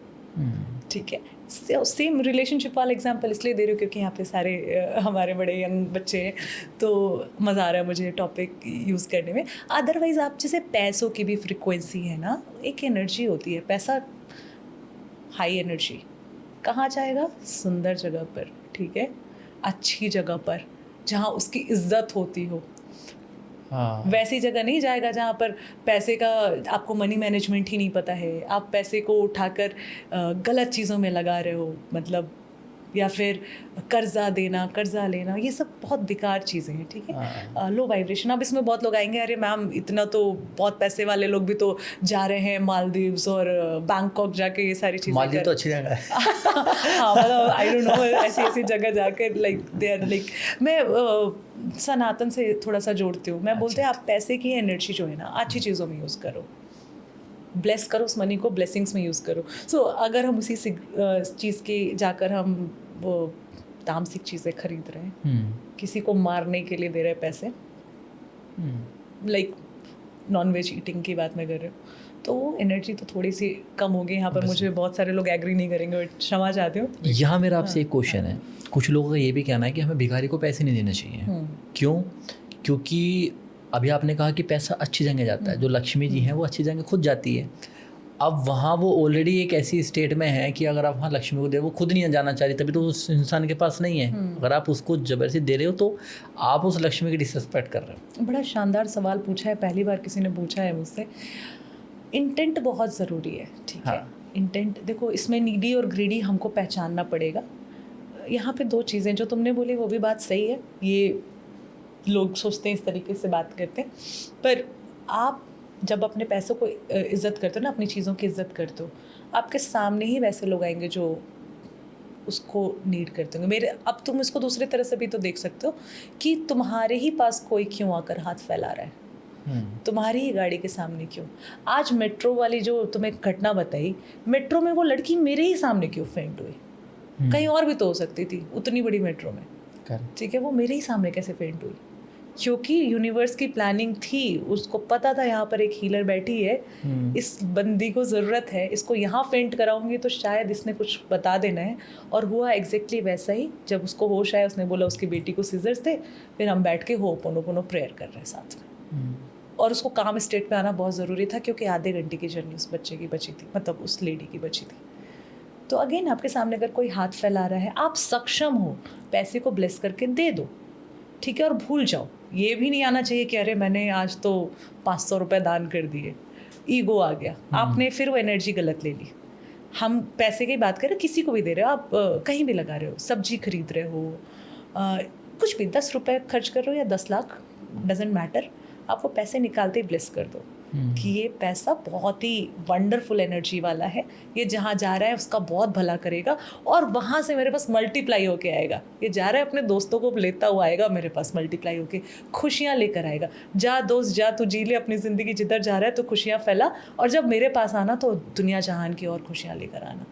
ठीक है। सेम रिलेशनशिप वाला एग्जांपल इसलिए दे रही हूँ क्योंकि यहाँ पे सारे हमारे बड़े यंग बच्चे हैं, तो मज़ा आ रहा है मुझे टॉपिक यूज़ करने में। अदरवाइज़ आप जैसे पैसों की भी फ्रिक्वेंसी है ना, एक एनर्जी होती है। पैसा हाई एनर्जी, कहाँ जाएगा? सुंदर जगह पर, ठीक है, अच्छी जगह पर, जहाँ उसकी इज्जत होती हो। हाँ। वैसी जगह नहीं जाएगा जहाँ पर पैसे का आपको मनी मैनेजमेंट ही नहीं पता है, आप पैसे को उठाकर गलत चीज़ों में लगा रहे हो, मतलब या फिर कर्जा देना, कर्जा लेना, ये सब बहुत बेकार चीज़ें हैं, ठीक है। Low vibration. अब इसमें बहुत लोग आएंगे अरे मैम इतना तो बहुत पैसे वाले लोग भी तो जा रहे हैं मालदीव्स और बैंकॉक जाके ये सारी चीज़ें। मालदीव तो अच्छी जगह है। हाँ, मतलब आई डोंट नो, ऐसी जगह जाकर लाइक दे आर लाइक, मैं सनातन से थोड़ा सा जोड़ती हूँ। मैं बोलते हैं आप पैसे की एनर्जी जो है ना अच्छी चीज़ों में यूज़ करो, ब्लेस करो उस मनी को, ब्लेसिंग्स में यूज़ करो। सो अगर हम उसी चीज़ के जाकर हम वो तामसिक चीज़ें खरीद रहे हैं, किसी को मारने के लिए दे रहे हैं पैसे, लाइक नॉन-वेज ईटिंग की बात मैं कर रही हूँ, तो वो एनर्जी तो थोड़ी सी कम होगी। यहाँ पर मुझे बहुत सारे लोग एग्री नहीं करेंगे, बट क्षमा चाहती हूँ। यहाँ मेरा आपसे एक क्वेश्चन है, कुछ लोगों का ये भी कहना है कि हमें भिखारी को पैसे नहीं देने चाहिए। क्यों? क्योंकि अभी आपने कहा कि पैसा अच्छी जगह जाता है, जो लक्ष्मी जी हैं वो अच्छी जगह खुद जाती है। अब वहाँ वो ऑलरेडी एक ऐसी स्टेट में है कि अगर आप वहाँ लक्ष्मी को दे, वो खुद नहीं जाना चाह रही, तभी तो उस इंसान के पास नहीं है। अगर आप उसको ज़बरदस्ती दे रहे हो तो आप उस लक्ष्मी की डिसरिस्पेक्ट कर रहे हो। बड़ा शानदार सवाल पूछा है, पहली बार किसी ने पूछा है मुझसे। इंटेंट बहुत ज़रूरी है, ठीक है। इंटेंट देखो, इसमें नीडी और ग्रीडी हमको पहचानना पड़ेगा। यहाँ पे दो चीज़ें जो तुमने बोली वो भी बात सही है, ये लोग सोचते हैं इस तरीके से बात करते हैं, पर आप जब अपने पैसों को इज़्ज़त करते हो ना, अपनी चीज़ों की इज़्ज़त करते हो, आपके सामने ही वैसे लोग आएंगे जो उसको नीड करते होंगे। अब तुम इसको दूसरी तरह से भी तो देख सकते हो कि तुम्हारे ही पास कोई क्यों आकर हाथ फैला रहा है, तुम्हारी ही गाड़ी के सामने क्यों। आज मेट्रो वाली जो तुम्हें घटना बताई, मेट्रो में वो लड़की मेरे ही सामने क्यों फेंट हुई? कहीं और भी तो हो सकती थी उतनी बड़ी मेट्रो में, ठीक है, वो मेरे ही सामने कैसे फेंट हुई? क्योंकि यूनिवर्स की प्लानिंग थी, उसको पता था यहाँ पर एक हीलर बैठी है, इस बंदी को ज़रूरत है, इसको यहाँ फेंट कराऊंगी तो शायद इसने कुछ बता देना है। और हुआ एग्जैक्टली वैसा ही। जब उसको होश आया, उसने बोला उसकी बेटी को सीजर्स थे, फिर हम बैठ के होपोनोपोनो प्रेयर कर रहे हैं साथ में। और उसको काम स्टेट पे आना बहुत ज़रूरी था क्योंकि आधे घंटे की जर्नी उस बच्चे की बची थी, मतलब उस लेडी की बची थी। तो अगेन आपके सामने अगर कोई हाथ फैला रहा है, आप सक्षम हो, पैसे को ब्लेस करके दे दो, ठीक है, और भूल जाओ। ये भी नहीं आना चाहिए कि अरे मैंने आज तो 500 रुपये दान कर दिए, ईगो आ गया, आपने फिर वो एनर्जी गलत ले ली। हम पैसे की बात करें, किसी को भी दे रहे हो, आप कहीं भी लगा रहे हो, सब्जी खरीद रहे हो, कुछ भी 10 रुपये खर्च कर रहे हो या 10 लाख, डजेंट मैटर, आप वो पैसे निकालते ही ब्लेस कर दो कि ये पैसा बहुत ही वंडरफुल एनर्जी वाला है, ये जहाँ जा रहा है उसका बहुत भला करेगा, और वहाँ से मेरे पास मल्टीप्लाई होके आएगा। ये जा रहा है अपने दोस्तों को लेता हुआ आएगा, मेरे पास मल्टीप्लाई होके खुशियाँ लेकर आएगा। जा दोस्त जा, तू जी ले अपनी ज़िंदगी, जिधर जा रहा है तो खुशियाँ फैला, और जब मेरे पास आना तो दुनिया जहान की और खुशियाँ लेकर आना।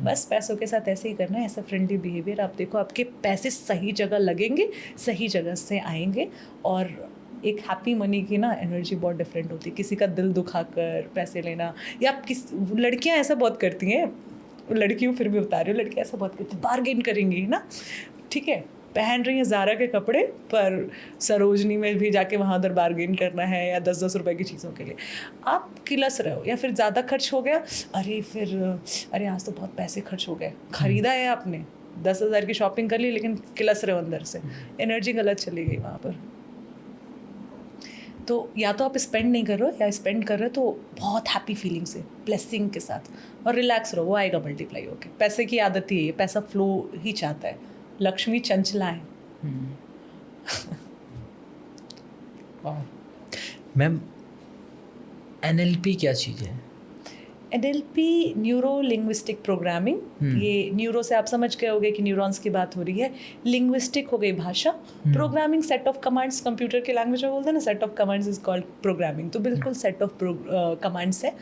बस पैसों के साथ ऐसे ही करना है, ऐसा फ्रेंडली बिहेवियर। आप देखो आपके पैसे सही जगह लगेंगे, सही जगह से आएंगे, और एक हैप्पी मनी की ना एनर्जी बहुत डिफरेंट होती है। किसी का दिल दुखाकर पैसे लेना, या लड़कियां ऐसा बहुत करती हैं, लड़कियों फिर भी बता रही हूँ, लड़कियां ऐसा बहुत करती हैं, बार्गेन करेंगी ना, ठीक है, पहन रही हैं ज़ारा के कपड़े, पर सरोजनी में भी जाके वहाँ उधर बार्गेन करना है, या 10-10 रुपए की चीज़ों के लिए आप किलस रहे हो, या फिर ज़्यादा खर्च हो गया, अरे आज तो बहुत पैसे खर्च हो गए, खरीदा है आपने, 10,000 की शॉपिंग कर ली लेकिन किलस रहे हो अंदर से, एनर्जी गलत चली गई वहाँ पर। तो या तो आप स्पेंड नहीं कर रहे हो, या स्पेंड कर रहे हो तो बहुत हैप्पी फीलिंग से, ब्लेसिंग के साथ, और रिलैक्स रहो, वो आएगा मल्टीप्लाई होके। पैसे की आदत ही है, पैसा फ्लो ही चाहता है, लक्ष्मी चंचला है। मैम NLP क्या चीज़ है? NLP न्यूरो लिंग्विस्टिक प्रोग्रामिंग, ये न्यूरो से आप समझ गए होंगे कि न्यूरॉन्स की बात हो रही है, लिंग्विस्टिक हो गई भाषा, programming set of commands, computer के लैंग्वेज में बोलते हैं ना set of commands is called programming, तो बिल्कुल सेट ऑफ कमांड्स है।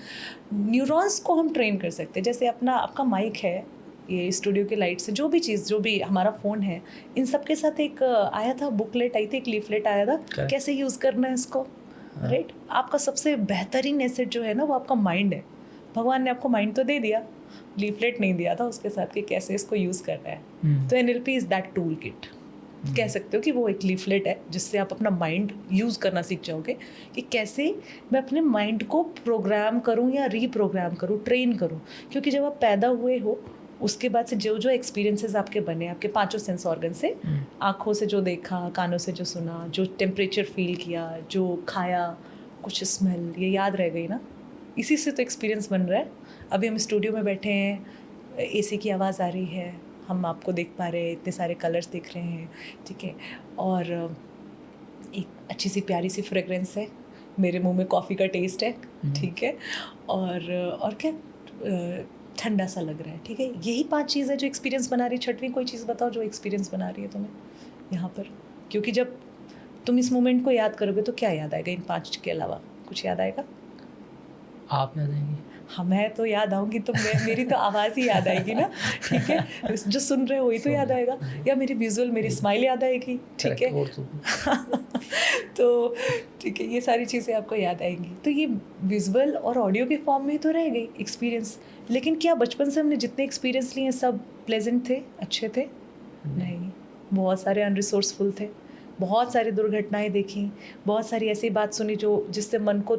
न्यूरॉन्स को हम ट्रेन कर सकते हैं, जैसे आपका माइक है, ये स्टूडियो की लाइट से, जो भी चीज़, जो भी हमारा फ़ोन है, इन सब के साथ एक आया था बुकलेट आई थी, एक लीफलेट आया था, कैसे यूज़ करना है इसको, राइट? आपका सबसे बेहतरीन एसेट जो है ना वो आपका माइंड है। भगवान ने आपको माइंड तो दे दिया, लीफलेट नहीं दिया था उसके साथ कि कैसे इसको यूज़ करना है। तो NLP is that tool kit, कह सकते हो कि वो एक लीफलेट है जिससे आप अपना माइंड यूज़ करना सीख जाओगे कि कैसे मैं अपने माइंड को प्रोग्राम करूँ या रीप्रोग्राम करूँ, ट्रेन करूँ। क्योंकि जब आप पैदा हुए हो उसके बाद से जो जो एक्सपीरियंसेस आपके बने, आपके 5 सेंस ऑर्गन से, आँखों से जो देखा, कानों से जो सुना, जो टेम्परेचर फील किया, जो खाया, कुछ स्मेल, ये याद रह गई ना, इसी से तो एक्सपीरियंस बन रहा है। अभी हम स्टूडियो में बैठे हैं, AC की आवाज़ आ रही है, हम आपको देख पा रहे हैं, इतने सारे कलर्स दिख रहे हैं, ठीक है, और एक अच्छी सी प्यारी सी फ्रेगरेंस है, मेरे मुंह में कॉफ़ी का टेस्ट है, ठीक है, और क्या ठंडा सा लग रहा है, ठीक है। यही 5 चीज़ें जो एक्सपीरियंस बना रही है। छठवीं कोई चीज़ बताओ जो एक्सपीरियंस बना रही है तुम्हें यहाँ पर, क्योंकि जब तुम इस मोमेंट को याद करोगे तो क्या याद आएगा इन 5 के अलावा? कुछ याद आएगा? आप याद आएंगी? हाँ, मैं तो याद आऊँगी तो मेरी तो आवाज़ ही याद आएगी ना, ठीक है, जो सुन रहे हो वही तो याद आएगा, या मेरी विजुअल, मेरी स्माइल याद आएगी, ठीक है। तो ठीक है, ये सारी चीज़ें आपको याद आएंगी। तो ये विजुअल और ऑडियो के फॉर्म में तो रह गई एक्सपीरियंस, लेकिन क्या बचपन से हमने जितने एक्सपीरियंस लिए सब प्लेजेंट थे, अच्छे थे? नहीं, बहुत सारे अनरिसोर्सफुल थे, बहुत सारी दुर्घटनाएं देखी, बहुत सारी ऐसी बात सुनी जिससे मन को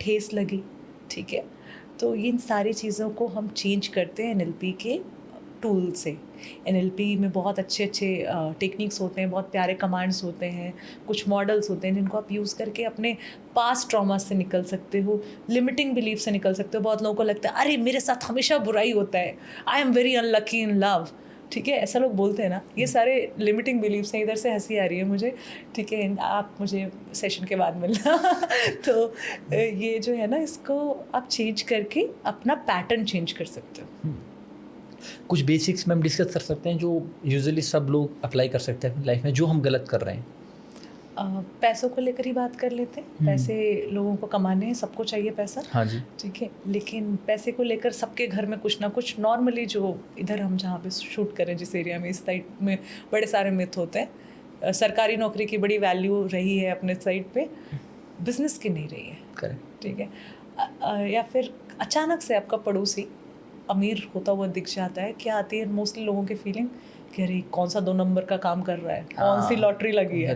ठेस लगी, ठीक है। तो इन सारी चीज़ों को हम चेंज करते हैं NLP के टूल से। NLP में बहुत अच्छे टेक्निक्स होते हैं, बहुत प्यारे कमांड्स होते हैं, कुछ मॉडल्स होते हैं जिनको आप यूज़ करके अपने पास्ट ट्रॉमा से निकल सकते हो, लिमिटिंग बिलीफ से निकल सकते हो। बहुत लोगों को लगता है अरे मेरे साथ हमेशा बुराई होता है, I am very unlucky in love, ठीक है, ऐसा लोग बोलते हैं ना। ये सारे लिमिटिंग बिलीव्स हैं। इधर से हंसी आ रही है मुझे, ठीक है, आप मुझे सेशन के बाद मिलना तो ये जो है ना, इसको आप चेंज करके अपना पैटर्न चेंज कर सकते हो। कुछ बेसिक्स में हम डिस्कस कर सकते हैं जो यूजुअली सब लोग अप्लाई कर सकते हैं अपनी लाइफ में, जो हम गलत कर रहे हैं। पैसों को लेकर ही बात कर लेते हैं। पैसे लोगों को कमाने हैं, सबको चाहिए पैसा, हाँ जी, ठीक है, लेकिन पैसे को लेकर सबके घर में कुछ ना कुछ, नॉर्मली जो इधर हम जहाँ पे शूट करें जिस एरिया में, इस साइड में बड़े सारे मिथ होते हैं। सरकारी नौकरी की बड़ी वैल्यू रही है अपने साइड पे, बिजनेस की नहीं रही है, करेक्ट, ठीक है। या फिर अचानक से आपका पड़ोसी अमीर होता हुआ दिख जाता है। क्या आती है मोस्टली लोगों की फीलिंग कि अरे कौन सा 2 नंबर का काम कर रहा है, कौन सी लॉटरी लगी है,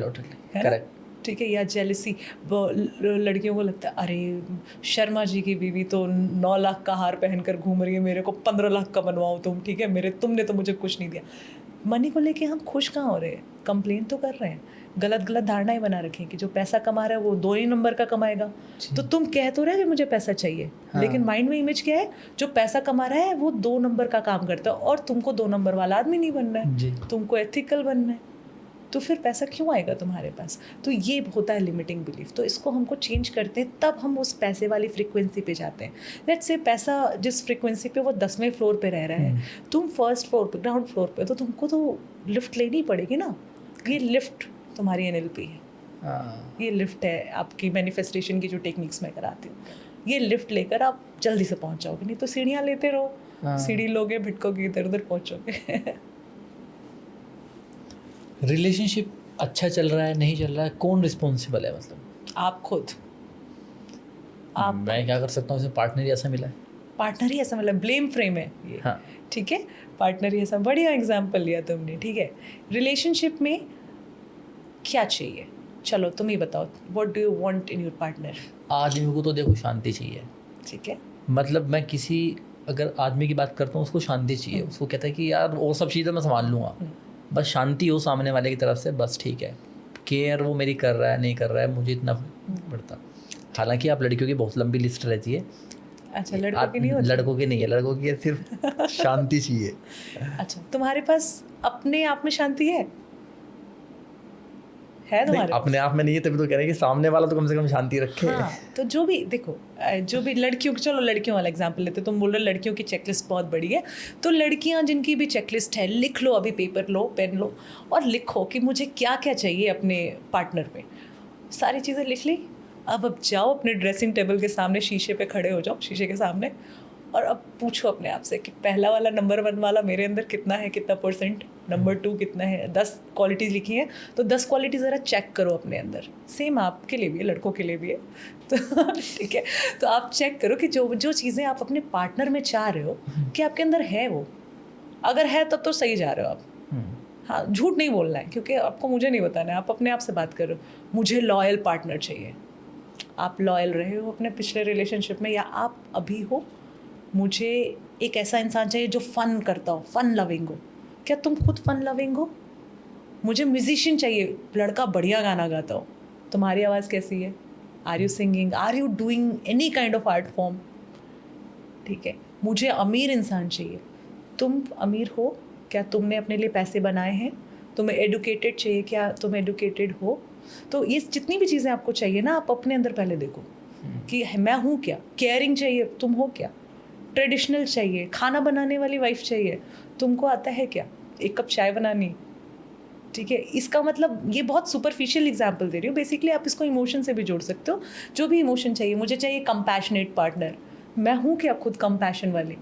करेक्ट, ठीक है। या जेलिसी, लड़कियों को लगता है अरे शर्मा जी की बीवी तो 9 लाख का हार पहनकर घूम रही है, मेरे को 15 लाख का बनवाओ तुम, ठीक है, तुमने तो मुझे कुछ नहीं दिया। मनी को लेके हम खुश कहाँ हो रहे हैं, कंप्लेन तो कर रहे हैं। गलत धारणाएं बना रखी हैं कि जो पैसा कमा रहा है वो 2 ही नंबर का कमाएगा। तो तुम कह तो रहे हो कि मुझे पैसा चाहिए, हाँ। लेकिन माइंड में इमेज क्या है, जो पैसा कमा रहा है वो 2 नंबर का काम करता है, और तुमको 2 नंबर वाला आदमी नहीं बनना है, तुमको एथिकल बनना है। तो फिर पैसा क्यों आएगा तुम्हारे पास? तो ये होता है लिमिटिंग बिलीफ। तो इसको हमको चेंज करते हैं, तब हम उस पैसे वाली फ्रीक्वेंसी पे जाते हैं। लेट्स से पैसा जिस फ्रीक्वेंसी पे वो 10वें फ्लोर पे रह रहा है, तुम फर्स्ट फ्लोर पे, ग्राउंड फ्लोर पे, तो तुमको तो लिफ्ट लेनी पड़ेगी ना। ये लिफ्ट तुम्हारी NLP है, ये लिफ्ट है आपकी मैनिफेस्टेशन की जो टेक्निक्स मैं कराती हूँ। ये लिफ्ट लेकर आप जल्दी से पहुँच जाओगे, नहीं तो सीढ़ियाँ लेते रहो, सीढ़ी लोगे, भिटकोगे, इधर उधर पहुँचोगे। रिलेशनशिप अच्छा चल रहा है, नहीं चल रहा है, कौन रिस्पॉन्सिबल है? मतलब आप खुद। मैं क्या कर सकता हूँ? पार्टनर ही ऐसा मिला है, पार्टनर ही ऐसा मिला, ब्लेम फ्रेम है ये, हाँ, ठीक है, पार्टनर ही ऐसा। बढ़िया एग्जाम्पल लिया तुमने, ठीक है। रिलेशनशिप में क्या चाहिए, चलो तुम ही बताओ, what do you want in your partner? आदमी को तो देखो शांति चाहिए, ठीक है। मतलब मैं किसी अगर आदमी की बात करता हूँ उसको शांति चाहिए, उसको कहता है कि यार वो सब चीज़ें मैं संभाल लूँगा, बस शांति हो सामने वाले की तरफ से, बस ठीक है। केयर वो मेरी कर रहा है नहीं कर रहा है मुझे इतना पड़ता। हालांकि आप लड़कियों की बहुत लंबी लिस्ट रहती है। अच्छा, लड़कों की नहीं होती? लड़कों की नहीं है, लड़कों की सिर्फ शांति चाहिए। अच्छा, तुम्हारे पास अपने आप में शांति है तुम्हारे? अपने आप में नहीं है, तभी तो कह रहे हैं कि सामने वाला तो कम से कम शांति रखे। हाँ, तो जो भी देखो, जो भी लड़कियों, चलो लड़कियों वाला एग्जांपल लेते, तुम बोल रहे लड़कियों की चेकलिस्ट बहुत बड़ी है, तो लड़कियां जिनकी भी चेकलिस्ट है, लिख लो, अभी पेपर लो, पेन लो और लिखो कि मुझे क्या क्या चाहिए अपने पार्टनर में। सारी चीज़ें लिख ली। अब जाओ अपने ड्रेसिंग टेबल के सामने, शीशे पे खड़े हो जाओ, शीशे के सामने, और अब पूछो अपने आप से कि पहला वाला, नंबर 1 वाला मेरे अंदर कितना है, कितना %, नंबर 2 कितना है। 10 क्वालिटीज़ लिखी हैं, तो 10 क्वालिटी ज़रा चेक करो अपने अंदर। सेम आपके लिए भी है, लड़कों के लिए भी है, तो ठीक है। तो आप चेक करो कि जो चीज़ें आप अपने पार्टनर में चाह रहे हो कि आपके अंदर है वो। अगर है तब तो सही जा रहे हो आप। हाँ, झूठ नहीं बोलना है, क्योंकि आपको मुझे नहीं बताना है, आप अपने आप से बात करो। मुझे लॉयल पार्टनर चाहिए। आप लॉयल रहे हो अपने पिछले रिलेशनशिप में या आप अभी हो? मुझे एक ऐसा इंसान चाहिए जो फ़न करता हो, फ़न लविंग हो। क्या तुम खुद फ़न लविंग हो? मुझे म्यूजिशियन चाहिए, लड़का बढ़िया गाना गाता हो। तुम्हारी आवाज़ कैसी है? Are you singing? Are you doing any kind of art form? ठीक है। मुझे अमीर इंसान चाहिए। तुम अमीर हो? क्या तुमने अपने लिए पैसे बनाए हैं? तुम्हें एडुकेटेड चाहिए? क्या तुम एडुकेटेड हो? तो ये जितनी भी चीज़ें आपको चाहिए ना, आप अपने अंदर पहले देखो कि मैं हूँ क्या। केयरिंग चाहिए, तुम हो क्या? ट्रेडिशनल चाहिए, खाना बनाने वाली वाइफ चाहिए, तुमको आता है क्या 1 कप चाय बनानी? ठीक है। इसका मतलब ये बहुत सुपरफिशियल एग्जांपल दे रही हूँ, बेसिकली आप इसको इमोशन से भी जोड़ सकते हो। जो भी इमोशन चाहिए, मुझे चाहिए कंपैशनेट पार्टनर, मैं हूँ क्या खुद कंपैशन वाली?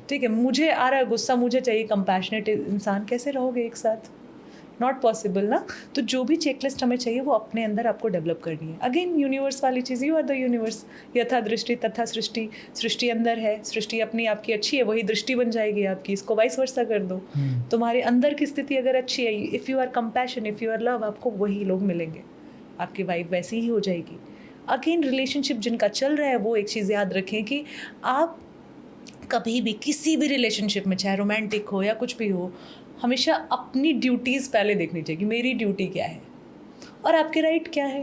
ठीक है, मुझे आ रहा है गुस्सा, मुझे चाहिए कंपैशनेट इंसान। कैसे रहोगे एक साथ? नॉट पॉसिबल ना। तो जो भी चेकलिस्ट हमें चाहिए वो अपने अंदर आपको डेवलप करनी है। अगेन यूनिवर्स वाली चीज़, यू आर द यूनिवर्स, यथा दृष्टि तथा सृष्टि। सृष्टि अंदर है, सृष्टि अपनी आपकी अच्छी है, वही दृष्टि बन जाएगी आपकी। इसको वाइस वर्सा कर दो। तुम्हारे अंदर की स्थिति अगर अच्छी है, if you are compassion, if you are love, आपको वही लोग मिलेंगे, आपकी वाइफ वैसी ही हो जाएगी। अगेन रिलेशनशिप जिनका चल रहा है, वो एक चीज़ याद रखें कि आप कभी भी किसी भी रिलेशनशिप में, चाहे रोमांटिक हो या कुछ भी हो, हमेशा अपनी ड्यूटीज़ पहले देखनी चाहिए कि मेरी ड्यूटी क्या है और आपके राइट क्या है।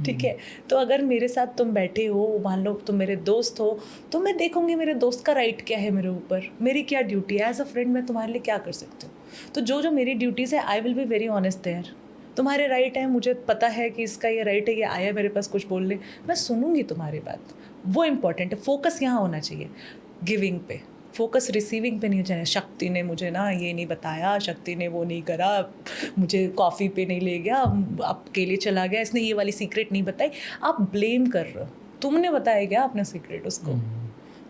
ठीक है। तो अगर मेरे साथ तुम बैठे हो, मान लो तुम मेरे दोस्त हो, तो मैं देखूंगी मेरे दोस्त का राइट क्या है मेरे ऊपर, मेरी क्या ड्यूटी है। एज अ फ्रेंड मैं तुम्हारे लिए क्या कर सकती हूँ। तो जो मेरी ड्यूटीज़ है, I will be very honest there. तुम्हारे राइट है, मुझे पता है कि इसका ये राइट है, ये आया मेरे पास कुछ बोलने, मैं सुनूंगी तुम्हारी बात। वो इम्पॉर्टेंट है। फोकस यहाँ होना चाहिए गिविंग पे, फोकस रिसीविंग पे नहीं चाहिए। शक्ति ने मुझे ना ये नहीं बताया, शक्ति ने वो नहीं करा, मुझे कॉफ़ी पे नहीं ले गया, अकेले चला गया, इसने ये वाली सीक्रेट नहीं बताई। आप ब्लेम कर रहे हो। तुमने बताया क्या अपना सीक्रेट उसको?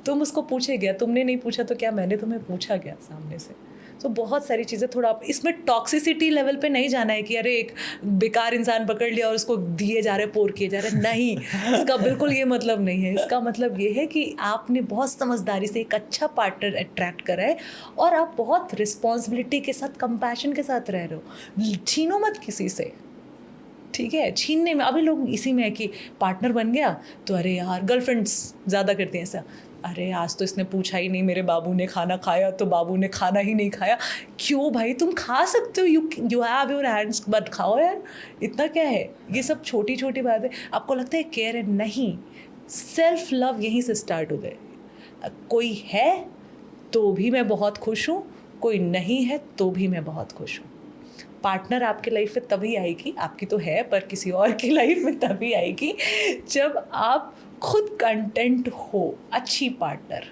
तुम उसको पूछे गया, तुमने नहीं पूछा तो क्या मैंने तुम्हें पूछा गया सामने से? तो बहुत सारी चीज़ें, थोड़ा इसमें टॉक्सिसिटी लेवल पे नहीं जाना है कि अरे एक बेकार इंसान पकड़ लिया और उसको दिए जा रहे, पोर किए जा रहे, नहीं। इसका बिल्कुल ये मतलब नहीं है। इसका मतलब ये है कि आपने बहुत समझदारी से एक अच्छा पार्टनर अट्रैक्ट करा है और आप बहुत रिस्पॉन्सिबिलिटी के साथ, कंपैशन के साथ रह रहे हो। छीनो मत किसी से, ठीक है। छीनने में अभी लोग इसी में है कि पार्टनर बन गया तो अरे यार, गर्लफ्रेंड्स ज़्यादा करती हैं ऐसा, अरे आज तो इसने पूछा ही नहीं मेरे बाबू ने खाना खाया, तो बाबू ने खाना ही नहीं खाया। क्यों भाई, तुम खा सकते हो, you have your hands, but खाओ यार, इतना क्या है। ये सब छोटी छोटी बातें आपको लगता है केयर है, नहीं। सेल्फ लव यहीं से स्टार्ट हो गए। कोई है तो भी मैं बहुत खुश हूँ, कोई नहीं है तो भी मैं बहुत खुश हूँ। पार्टनर आपकी लाइफ में तभी आएगी, आपकी तो है पर किसी और की लाइफ में तभी आएगी जब आप खुद कंटेंट हो। अच्छी पार्टनर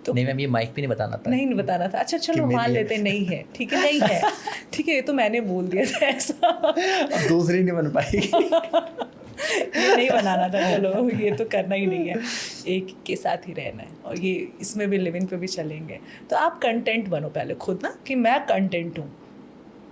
तो नहीं मैम, ये माइक पे नहीं बताना था। नहीं बताना था। अच्छा चलो मान लेते नहीं है, ठीक है, नहीं है, ठीक है, ये तो मैंने बोल दिया था ऐसा। अब दूसरी नहीं बन पाएगी। ये नहीं बनाना था, चलो ये तो करना ही नहीं है, एक के साथ ही रहना है और ये इसमें भी लिविंग पे भी चलेंगे। तो आप कंटेंट बनो पहले खुद ना, कि मैं कंटेंट हूँ।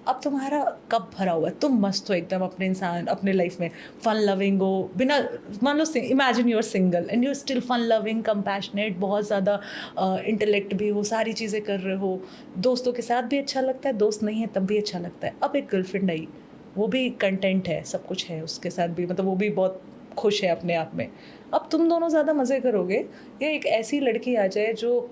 अब तुम्हारा कब भरा हुआ है, तुम मस्त हो एकदम अपने इंसान, अपने लाइफ में फन लविंग हो, बिना, मान लो imagine you are single and you still fun loving, compassionate, बहुत ज़्यादा इंटेलेक्ट भी हो, सारी चीज़ें कर रहे हो, दोस्तों के साथ भी अच्छा लगता है, दोस्त नहीं है तब भी अच्छा लगता है। अब एक गर्लफ्रेंड आई, वो भी कंटेंट है, सब कुछ है उसके साथ भी, मतलब वो भी बहुत खुश है अपने आप में, अब तुम दोनों ज़्यादा मज़े करोगे या एक ऐसी लड़की आ जाए जो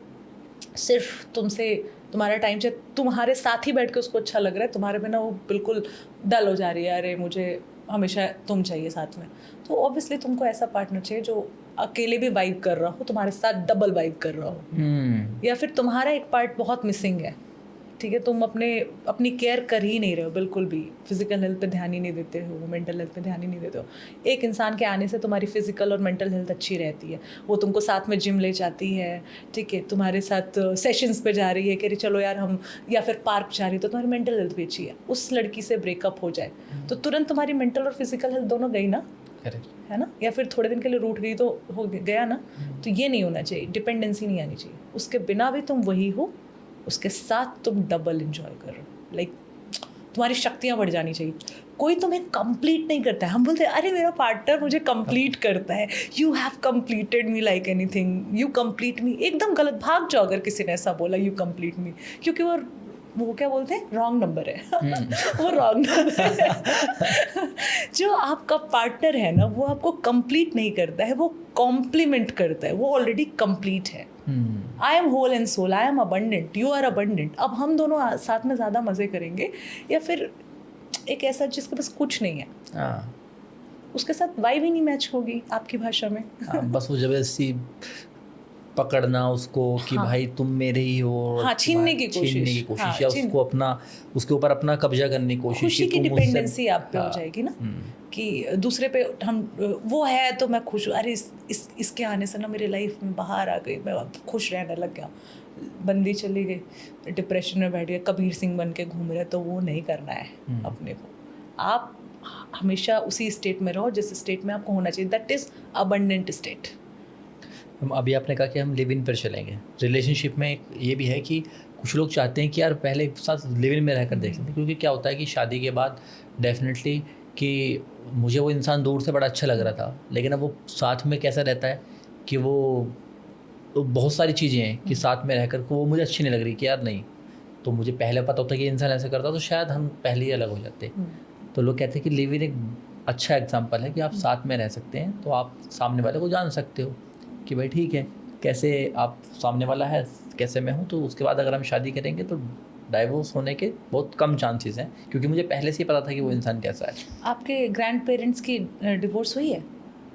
सिर्फ तुमसे तुम्हारा टाइम चाहिए, तुम्हारे साथ ही बैठ के उसको अच्छा लग रहा है, तुम्हारे बिना वो बिल्कुल डल हो जा रही है, अरे मुझे हमेशा तुम चाहिए साथ में, तो ऑब्वियसली तुमको ऐसा पार्टनर चाहिए जो अकेले भी वाइब कर रहा हो, तुम्हारे साथ डबल वाइब कर रहा हो। या फिर तुम्हारा एक पार्ट बहुत मिसिंग है, ठीक है, तुम अपनी केयर कर ही नहीं रहे हो बिल्कुल भी, फिजिकल हेल्थ पे ध्यान ही नहीं देते हो, मेंटल हेल्थ पे ध्यान ही नहीं देते हो। एक इंसान के आने से तुम्हारी फिजिकल और मेंटल हेल्थ अच्छी रहती है, वो तुमको साथ में जिम ले जाती है, ठीक है, तुम्हारे साथ सेशंस पे जा रही है कि चलो यार हम, या फिर पार्क जा रही है, तो तुम्हारी मेंटल हेल्थ भी अच्छी है। उस लड़की से ब्रेकअप हो जाए तो तुरंत तुम्हारी मेंटल और फिजिकल हेल्थ दोनों गई ना, है ना, या फिर थोड़े दिन के लिए रूठ गई तो हो गया ना। तो ये नहीं होना चाहिए, डिपेंडेंसी नहीं आनी चाहिए, उसके बिना भी तुम वही हो, उसके साथ तुम डबल एंजॉय कर रहे हो, लाइक तुम्हारी शक्तियाँ बढ़ जानी चाहिए। कोई तुम्हें कंप्लीट नहीं करता है, हम बोलते हैं अरे मेरा पार्टनर मुझे कंप्लीट करता है, you have completed me like anything, you complete me, एकदम गलत, भाग जाओ अगर किसी ने ऐसा बोला यू कंप्लीट मी, क्योंकि वो क्या बोलते हैं, रॉन्ग नंबर है वो रॉन्ग नंबर है जो आपका पार्टनर है ना वो आपको कंप्लीट नहीं करता है, वो कॉम्प्लीमेंट करता है, वो ऑलरेडी कंप्लीट है। I am whole and soul, I am abundant, you are abundant. अब हम दोनों साथ में ज़्यादा मज़े करेंगे, या फिर एक ऐसा जिसके पास कुछ नहीं है, उसके साथ वाइब ही नहीं मैच होगी आपकी भाषा में बस वो जबरदस्ती पकड़ना उसको कि भाई तुम मेरे ही हो, छीनने की कोशिश, या उसको अपना, उसके ऊपर अपना कब्जा करने की कोशिश, खुशी की डिपेंडेंसी आप पे हो जाएगी ना, कि दूसरे पे हम, वो है तो मैं खुश हूँ, अरे इसके आने से ना मेरी लाइफ में बाहर आ गई, मैं खुश रहने लग गया, बंदी चली गई डिप्रेशन में बैठ गया, कबीर सिंह बन के घूम रहे, तो वो नहीं करना है अपने को। आप हमेशा उसी स्टेट में रहो जिस स्टेट में आपको होना चाहिए, दैट इज़ अबंडेंट स्टेट। अभी आपने कहा कि हम लिव इन पर चलेंगे, रिलेशनशिप में ये भी है कि कुछ लोग चाहते हैं कि यार पहले साथ लिव इन में रहकर देख लेते हैं, क्योंकि क्या होता है कि शादी के बाद डेफिनेटली कि मुझे वो इंसान दूर से बड़ा अच्छा लग रहा था, लेकिन अब वो साथ में कैसा रहता है कि वो बहुत सारी चीज़ें हैं कि साथ में रहकर को वो मुझे अच्छी नहीं लग रही, कि यार नहीं, तो मुझे पहले पता होता कि इंसान ऐसा करता तो शायद हम पहले ही अलग हो जाते। तो लोग कहते हैं कि लिव इन एक अच्छा एग्जाम्पल है कि आप साथ में रह सकते हैं, तो आप सामने वाले को जान सकते हो कि भाई ठीक है, कैसे आप सामने वाला है, कैसे मैं हूँ, तो उसके बाद अगर हम शादी करेंगे तो डाइवोर्स होने के बहुत कम चांसेस हैं, क्योंकि मुझे पहले से ही पता था कि वो इंसान कैसा है। आपके ग्रैंड पेरेंट्स की डिवोर्स हुई है?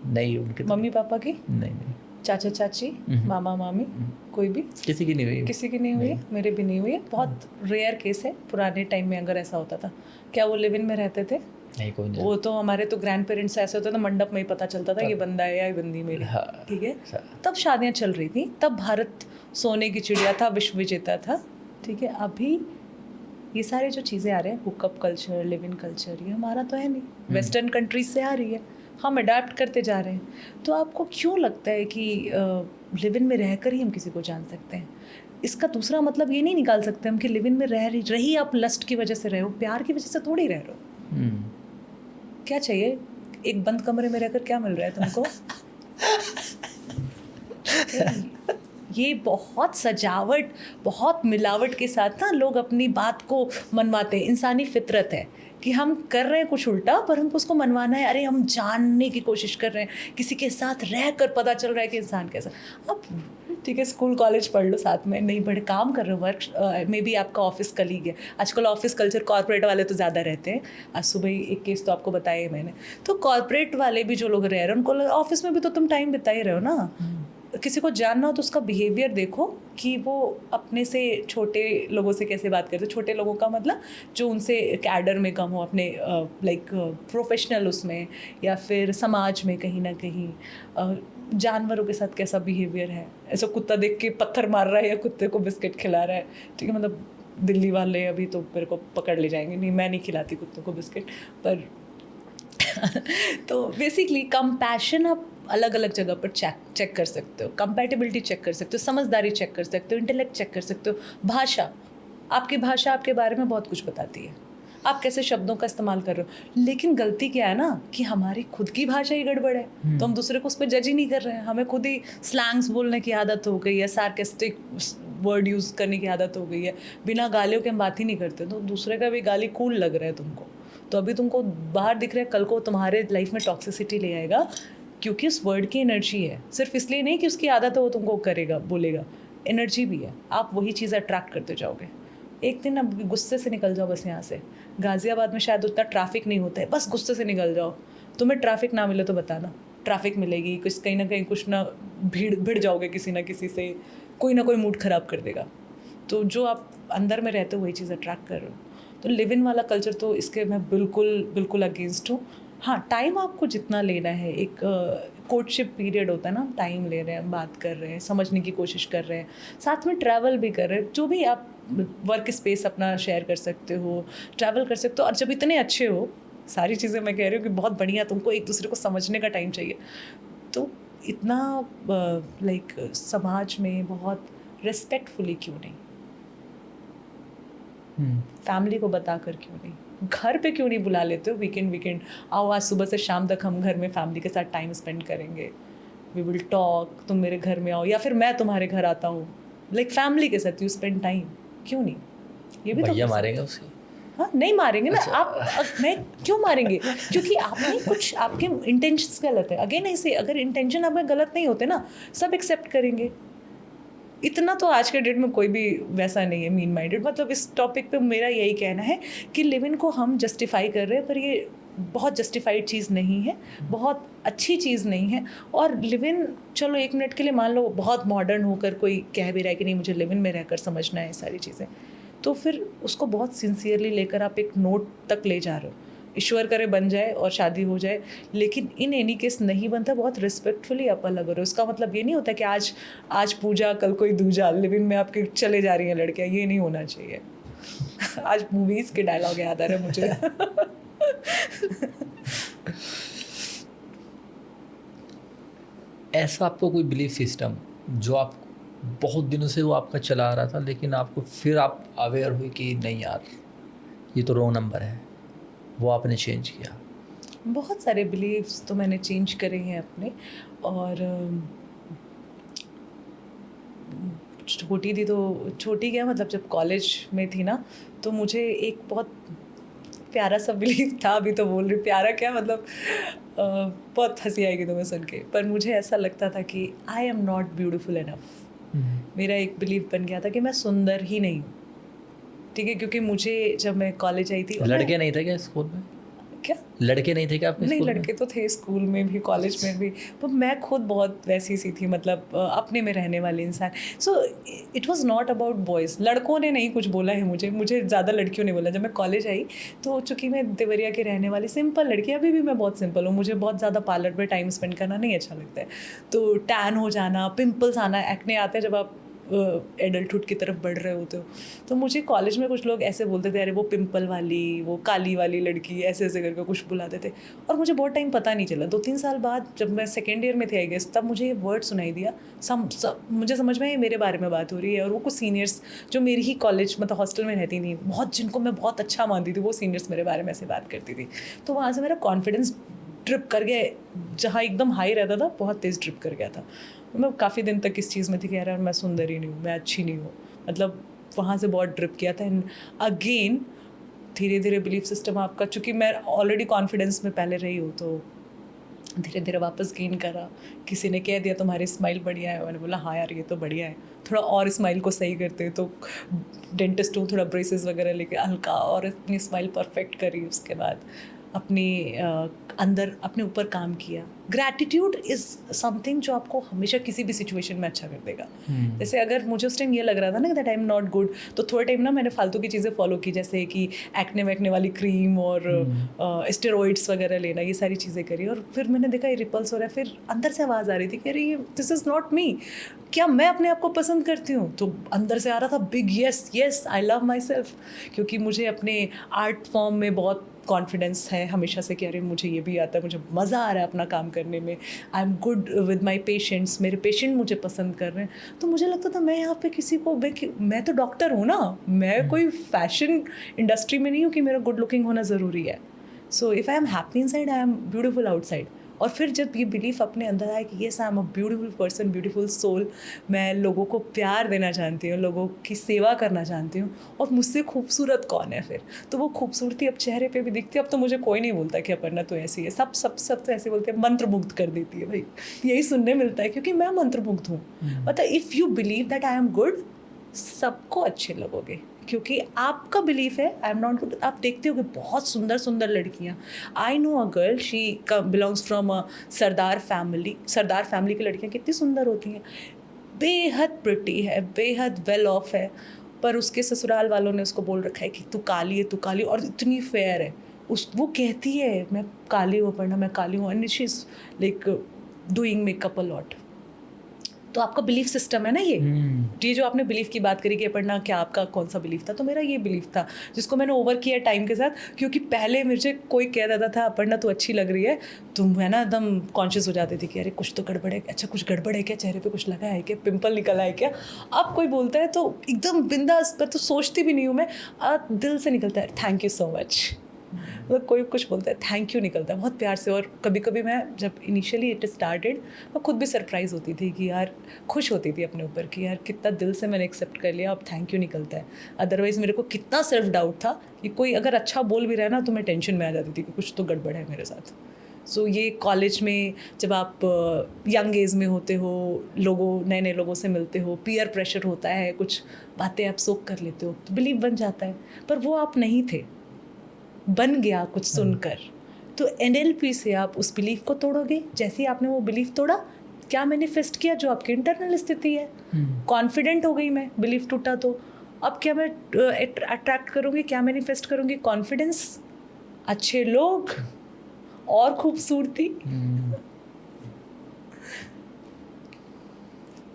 नहीं, उनके मम्मी पापा की नहीं। चाचा चाची, मामा मामी, कोई भी किसी की नहीं हुई? किसी की नहीं हुई है, मेरे भी नहीं हुई है, बहुत रेयर केस है। पुराने टाइम में अगर ऐसा होता था, क्या वो लिव इन में रहते थे? नहीं, कोई नहीं। वो तो हमारे तो ग्रैंड पेरेंट्स ऐसे होता था, मंडप में ही पता चलता था ये बंदा है या ये बंदी मेरी, ठीक है। तब शादियाँ चल रही थी, तब भारत सोने की चिड़िया था, विश्व विजेता था, ठीक है। अभी ये सारे जो चीज़ें आ रहे हैं, hookup culture, live in culture, ये हमारा तो है नहीं, वेस्टर्न कंट्रीज से आ रही है, हम अडाप्ट करते जा रहे हैं। तो आपको क्यों लगता है कि लिव इन में रहकर ही हम किसी को जान सकते हैं? इसका दूसरा मतलब ये नहीं निकाल सकते हम कि लिव इन में रही आप लस्ट की वजह से रहे हो, प्यार की वजह से थोड़ी रह रहे हो। क्या चाहिए? एक बंद कमरे में रहकर क्या मिल रहा है तुमको? ये बहुत सजावट, बहुत मिलावट के साथ ना लोग अपनी बात को मनवाते हैं। इंसानी फितरत है कि हम कर रहे हैं कुछ उल्टा, पर हमको उसको मनवाना है। अरे हम जानने की कोशिश कर रहे हैं, किसी के साथ रह कर पता चल रहा है कि इंसान कैसा। अब ठीक है, स्कूल कॉलेज पढ़ लो साथ में, नहीं पढ़े काम कर रहे हो, वर्क मे बी आपका ऑफिस कलीग है। आजकल ऑफिस कल्चर कॉर्पोरेट वाले तो ज़्यादा रहते हैं। आज सुबह ही एक केस तो आपको बताया मैंने। तो कॉर्पोरेट वाले भी जो लोग रह रहे हैं, उनको ऑफिस में भी तो तुम टाइम बिता ही रहे हो ना। किसी को जानना हो तो उसका बिहेवियर देखो कि वो अपने से छोटे लोगों से कैसे बात करते। छोटे लोगों का मतलब जो उनसे कैडर में कम हो, अपने लाइक प्रोफेशनल उसमें, या फिर समाज में कहीं ना कहीं जानवरों के साथ कैसा बिहेवियर है। ऐसा कुत्ता देख के पत्थर मार रहा है या कुत्ते को बिस्किट खिला रहा है, ठीक है। मतलब दिल्ली वाले अभी तो मेरे को पकड़ ले जाएंगे, नहीं मैं नहीं खिलाती कुत्तों को बिस्किट, पर तो बेसिकली कंपैशन आप अलग अलग जगह पर चेक कर सकते हो, कंपैटिबिलिटी चेक कर सकते हो, समझदारी चेक कर सकते हो, इंटेलेक्ट चेक कर सकते हो। भाषा, आपकी भाषा आपके बारे में बहुत कुछ बताती है, आप कैसे शब्दों का इस्तेमाल कर रहे हो। लेकिन गलती क्या है ना कि हमारी खुद की भाषा ही गड़बड़ है, तो हम दूसरे को उस पर जज ही नहीं कर रहे हैं। हमें खुद ही स्लैंग्स बोलने की आदत हो गई है, सार्केस्टिक वर्ड यूज़ करने की आदत हो गई है, बिना गालियों के हम बात ही नहीं करते, तो दूसरे का भी गाली कूल लग रहा है तुमको, तो अभी तुमको बाहर दिख रहा है, कल को तुम्हारे लाइफ में टॉक्सिसिटी ले आएगा, क्योंकि उस वर्ड की एनर्जी है। सिर्फ इसलिए नहीं कि उसकी आदत है वो तुमको करेगा बोलेगा, एनर्जी भी है, आप वही चीज़ अट्रैक्ट करते जाओगे। एक दिन अब गुस्से से निकल जाओ बस यहाँ से। गाज़ियाबाद में शायद उतना ट्रैफिक नहीं होता है, बस गुस्से से निकल जाओ। तुम्हें ट्रैफिक ना मिले तो बताना, ट्रैफिक मिलेगी, कुछ कहीं ना कहीं कुछ ना भिड़ जाओगे किसी ना किसी से, कोई ना कोई मूड ख़राब कर देगा। तो जो आप अंदर में रहते हो वही चीज़ अट्रैक्ट कर रहे हो। तो लिव इन वाला कल्चर तो इसके मैं बिल्कुल अगेंस्ट हूँ। हाँ, टाइम आपको जितना लेना है, एक कोर्टशिप पीरियड होता है ना, टाइम ले रहे हैं, बात कर रहे हैं, समझने की कोशिश कर रहे हैं, साथ में ट्रैवल भी कर रहे हैं, जो भी आप वर्क स्पेस अपना शेयर कर सकते हो, ट्रैवल कर सकते हो। और जब इतने अच्छे हो, सारी चीज़ें मैं कह रही हूँ कि बहुत बढ़िया, तुमको एक दूसरे को समझने का टाइम चाहिए, तो इतना लाइक समाज में बहुत रिस्पेक्टफुली क्यों नहीं, फैमिली को बता कर क्यों नहीं, घर पे क्यों नहीं बुला लेते हो वीकेंड, आओ आज सुबह से शाम तक हम घर में फैमिली के साथ टाइम स्पेंड करेंगे, वी विल टॉक, तुम मेरे घर में आओ या फिर मैं तुम्हारे घर आता हूँ, लाइक फैमिली के साथ यू स्पेंड टाइम, क्यों नहीं? ये भी भैया मारेंगे उसे? हाँ, नहीं मारेंगे ना। अच्छा। आप मैं क्यों मारेंगे? क्योंकि आपने कुछ, आपके इंटेंशंस गलत है। अगेन ऐसे अगर इंटेंशन आपके गलत नहीं होते ना, सब एक्सेप्ट करेंगे। इतना तो आज के डेट में कोई भी वैसा नहीं है मीन माइंडेड। मतलब इस टॉपिक पे मेरा यही कहना है कि लिव इन को हम जस्टिफाई कर रहे हैं, पर ये बहुत जस्टिफाइड चीज़ नहीं है, बहुत अच्छी चीज़ नहीं है। और लिव इन, चलो एक मिनट के लिए मान लो बहुत मॉडर्न होकर कोई कह भी रहा है कि नहीं मुझे लिव इन में रहकर समझना है सारी चीज़ें, तो फिर उसको बहुत सिंसियरली लेकर आप एक नोट तक ले जा रहे हो। ईश्वर करे बन जाए और शादी हो जाए, लेकिन इन एनी केस नहीं बनता, बहुत रिस्पेक्टफुली आप अलग हो रहे हो। उसका मतलब ये नहीं होता कि आज पूजा कल कोई दूजा, लिव इन में आपके चले जा रही हैं लड़कियाँ, ये नहीं होना चाहिए। आज मूवीज़ के डायलॉग याद आ रहे हैं मुझे। ऐसा आपको कोई बिलीफ सिस्टम जो आप बहुत दिनों से वो आपका चला आ रहा था, लेकिन आपको फिर आप अवेयर हुए कि नहीं यार ये तो रॉन्ग नंबर है, वो आपने चेंज किया? बहुत सारे बिलीव्स तो मैंने चेंज करे हैं अपने। और छोटी थी तो, छोटी क्या मतलब जब कॉलेज में थी ना, तो मुझे एक बहुत प्यारा सा बिलीव था, अभी तो बोल रही प्यारा क्या मतलब, बहुत हंसी आएगी तुम्हें सुन के, पर मुझे ऐसा लगता था कि I am not beautiful enough. मेरा एक बिलीव बन गया था कि मैं सुंदर ही नहीं हूँ, ठीक है? क्योंकि मुझे जब मैं कॉलेज आई थी, लड़के नहीं थे क्या स्कूल में? क्या लड़के नहीं थे क्या आपके नहीं, स्कूल में? लड़के तो थे स्कूल में भी, कॉलेज में भी, पर मैं खुद बहुत वैसी सी थी, मतलब अपने में रहने वाले इंसान। So it was not about boys. लड़कों ने नहीं कुछ बोला है मुझे ज़्यादा लड़कियों ने बोला। जब मैं कॉलेज आई तो चूँकि मैं देवरिया के रहने वाली सिंपल लड़की, अभी भी मैं बहुत सिंपल हूँ, मुझे बहुत ज़्यादा पार्लर में टाइम स्पेंड करना नहीं अच्छा लगता है। तो टैन हो जाना, पिम्पल्स आना, एक्ने आते हैं जब आप एडल्टहुड की तरफ बढ़ रहे होते हो। तो मुझे कॉलेज में कुछ लोग ऐसे बोलते थे, अरे वो पिंपल वाली, वो काली वाली लड़की, ऐसे ऐसे करके कुछ बुलाते थे। और मुझे बहुत टाइम पता नहीं चला, 2-3 साल बाद जब मैं सेकेंड ईयर में थी आई गेस, तब मुझे ये वर्ड सुनाई दिया। मुझे समझ में मेरे बारे में बात हो रही है। और वो कुछ सीनियर्स जो मेरी ही कॉलेज मतलब हॉस्टल में रहती थी, बहुत जिनको मैं बहुत अच्छा मानती थी, वो सीनियर्स मेरे बारे में ऐसे बात करती थी। तो वहाँ से मेरा कॉन्फिडेंस ट्रिप कर गया, जहाँ एकदम हाई रहता था बहुत तेज़ ट्रिप कर गया था। मैं काफ़ी दिन तक इस चीज़ में थी कि यार मैं सुंदर ही नहीं हूँ, मैं अच्छी नहीं हूँ, मतलब वहाँ से बहुत ड्रिप किया था। एंड अगेन धीरे धीरे बिलीफ सिस्टम आपका, चूँकि मैं ऑलरेडी कॉन्फिडेंस में पहले रही हूँ, तो धीरे धीरे वापस गेन करा। किसी ने कह दिया तुम्हारी स्माइल बढ़िया है, मैंने बोला हाँ यार ये तो बढ़िया है, थोड़ा और स्माइल को सही करते। तो डेंटिस्ट हूँ, थोड़ा ब्रेसेस वगैरह लेके हल्का और अपनी स्माइल परफेक्ट करी। उसके बाद अपने अंदर अपने ऊपर काम किया। ग्रैटिट्यूड इज़ समथिंग जो आपको हमेशा किसी भी सिचुएशन में अच्छा कर देगा। जैसे अगर मुझे उस टाइम ये लग रहा था ना कि that I am not good, तो थोड़ा टाइम ना मैंने फालतू की चीज़ें फॉलो की, जैसे कि एक्ने वैक्ने वाली क्रीम और स्टेरॉइड्स वगैरह लेना, ये सारी चीज़ें करी। और फिर मैंने देखा ये रिपल्स हो रहा है, फिर अंदर से आवाज़ आ रही थी कि अरे ये दिस इज़ नॉट मी, क्या मैं अपने आप को पसंद करती हूँ? तो अंदर से आ रहा था big yes I love my self, क्योंकि मुझे अपने आर्ट फॉर्म में बहुत कॉन्फिडेंस है हमेशा से कि अरे मुझे ये भी आता है, मुझे मज़ा आ रहा है अपना काम करने में, I am good with my patients, मेरे पेशेंट मुझे पसंद कर रहे हैं। तो मुझे लगता था मैं यहाँ पे किसी को, मैं तो डॉक्टर हूँ ना, मैं कोई फैशन इंडस्ट्री में नहीं हूँ कि मेरा गुड लुकिंग होना ज़रूरी है। So if I am happy inside, I am beautiful outside. और फिर जब ये बिलीफ अपने अंदर आए कि yes I am a beautiful person, beautiful soul, मैं लोगों को प्यार देना जानती हूँ, लोगों की सेवा करना जानती हूँ, और मुझसे खूबसूरत कौन है फिर, तो वो खूबसूरती अब चेहरे पे भी दिखती है। अब तो मुझे कोई नहीं बोलता कि अपर्णा तो ऐसी है, सब तो ऐसे बोलते हैं, मंत्रमुग्ध कर देती है भाई, यही सुनने मिलता है क्योंकि मैं मंत्रमुग्ध हूँ। मतलब if you believe that I am good, सबको अच्छे लगोगे, क्योंकि आपका बिलीफ है आई एम नॉट गुड। आप देखते हो कि बहुत सुंदर सुंदर लड़कियाँ, I know a girl, she belongs from a Sardar family की लड़कियाँ कितनी सुंदर होती हैं, बेहद प्रिटी है, बेहद वेल ऑफ है, पर उसके ससुराल वालों ने उसको बोल रखा है कि तू काली है, तू काली, और इतनी फेयर है। वो कहती है मैं काली हूँ अपर्णा, मैं काली हूँ, and she is like doing makeup a lot. तो आपका बिलीफ सिस्टम है ना ये जो आपने बिलीफ की बात करी कि अपर्णा क्या आपका कौन सा बिलीफ था, तो मेरा ये बिलीफ था जिसको मैंने ओवर किया टाइम के साथ, क्योंकि पहले मुझे कोई कह देता था अपर्णा तू अच्छी लग रही है, तो मैं ना एकदम कॉन्शियस हो जाती थी कि अरे कुछ तो गड़बड़ है, अच्छा कुछ गड़बड़ है क्या, चेहरे पे कुछ लगा है क्या, पिंपल निकला है क्या। अब कोई बोलता है तो एकदम बिंदास, पर तो सोचती भी नहीं हूँ मैं, दिल से निकलता है थैंक यू सो मच। मतलब कोई कुछ बोलता है थैंक यू निकलता है बहुत प्यार से। और कभी कभी मैं जब इनिशियली इट स्टार्टेड, मैं खुद भी सरप्राइज़ होती थी कि यार, खुश होती थी अपने ऊपर कि यार कितना दिल से मैंने एक्सेप्ट कर लिया, अब थैंक यू निकलता है। अदरवाइज़ मेरे को कितना सेल्फ डाउट था कि कोई अगर अच्छा बोल भी रहा है ना, तो मैं टेंशन में आ जाती थी कि कुछ तो गड़बड़ है मेरे साथ। सो ये कॉलेज में जब आप यंग एज में होते हो, नए नए लोगों से मिलते हो, पीयर प्रेशर होता है, कुछ बातें आप सोख कर लेते हो, तो बिलीव बन जाता है। पर वो आप नहीं थे, बन गया कुछ सुनकर। तो NLP से आप उस बिलीफ को तोड़ोगे। जैसे ही आपने वो बिलीफ तोड़ा, क्या मैनिफेस्ट किया, जो आपकी इंटरनल स्थिति है। कॉन्फिडेंट हो गई मैं, बिलीफ टूटा तो अब क्या मैं अट्रैक्ट करूँगी, क्या मैनिफेस्ट करूँगी, कॉन्फिडेंस, अच्छे लोग और खूबसूरती।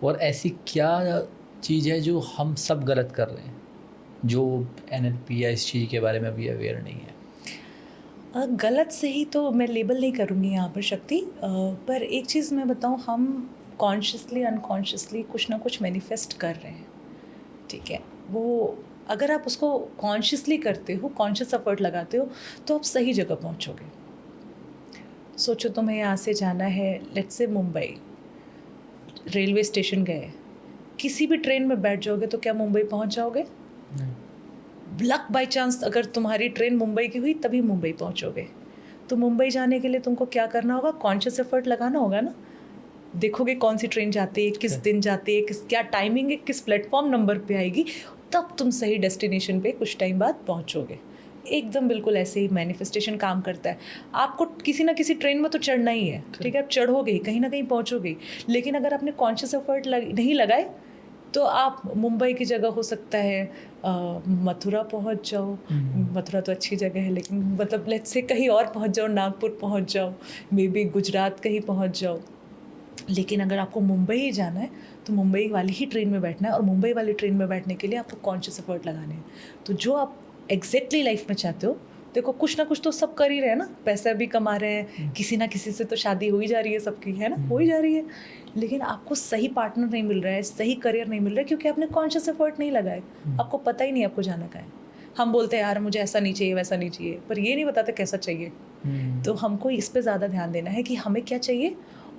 और ऐसी क्या चीज़ है जो हम सब गलत कर रहे हैं, जो NLP या इस चीज़ के बारे में अभी अवेयर नहीं है? गलत सही तो मैं लेबल नहीं करूँगी यहाँ पर शक्ति, पर एक चीज़ मैं बताऊँ, हम कॉन्शियसली अनकॉन्शियसली कुछ ना कुछ मैनिफेस्ट कर रहे हैं, ठीक है। वो अगर आप उसको कॉन्शियसली करते हो, कॉन्शियस एफर्ट लगाते हो, तो आप सही जगह पहुँचोगे। सोचो तुम्हें यहाँ से जाना है, let's say Mumbai, railway station गए, किसी भी ट्रेन में बैठ जाओगे तो क्या मुंबई पहुँच जाओगे? लक बाय चांस अगर तुम्हारी ट्रेन मुंबई की हुई, तभी मुंबई पहुंचोगे। तो मुंबई जाने के लिए तुमको क्या करना होगा, कॉन्शियस एफर्ट लगाना होगा ना। देखोगे कौन सी ट्रेन जाती है, किस दिन जाती है, क्या टाइमिंग है, किस प्लेटफॉर्म नंबर पे आएगी, तब तुम सही डेस्टिनेशन पे कुछ टाइम बाद पहुंचोगे। एकदम बिल्कुल ऐसे ही मैनिफेस्टेशन काम करता है। आपको किसी ना किसी ट्रेन में तो चढ़ना ही है, ठीक है, आप चढ़ोगे ही, कहीं ना कहीं पहुंचोगे। लेकिन अगर आपने कॉन्शियस एफर्ट नहीं लगाए, तो आप मुंबई की जगह हो सकता है मथुरा पहुंच जाओ। मथुरा तो अच्छी जगह है, लेकिन मतलब लेट्स से कहीं और पहुंच जाओ, नागपुर पहुंच जाओ, मे बी गुजरात कहीं पहुंच जाओ। लेकिन अगर आपको मुंबई ही जाना है, तो मुंबई वाली ही ट्रेन में बैठना है, और मुंबई वाली ट्रेन में बैठने के लिए आपको कॉन्शियस एफर्ट लगाने हैं। तो जो आप एग्जैक्टली लाइफ में चाहते हो, देखो कुछ ना कुछ तो सब कर ही रहे हैं ना, पैसा भी कमा रहे हैं, किसी ना किसी से तो शादी हो ही जा रही है सबकी, है ना, हो ही जा रही है। लेकिन आपको सही पार्टनर नहीं मिल रहा है, सही करियर नहीं मिल रहा है, क्योंकि आपने कॉन्शियस एफर्ट नहीं लगाए। आपको पता ही नहीं आपको जाना कहाँ है। हम बोलते हैं यार मुझे ऐसा नहीं चाहिए, वैसा नहीं चाहिए, पर ये नहीं बताते कैसा चाहिए। तो हमको इस पे ज़्यादा ध्यान देना है कि हमें क्या चाहिए,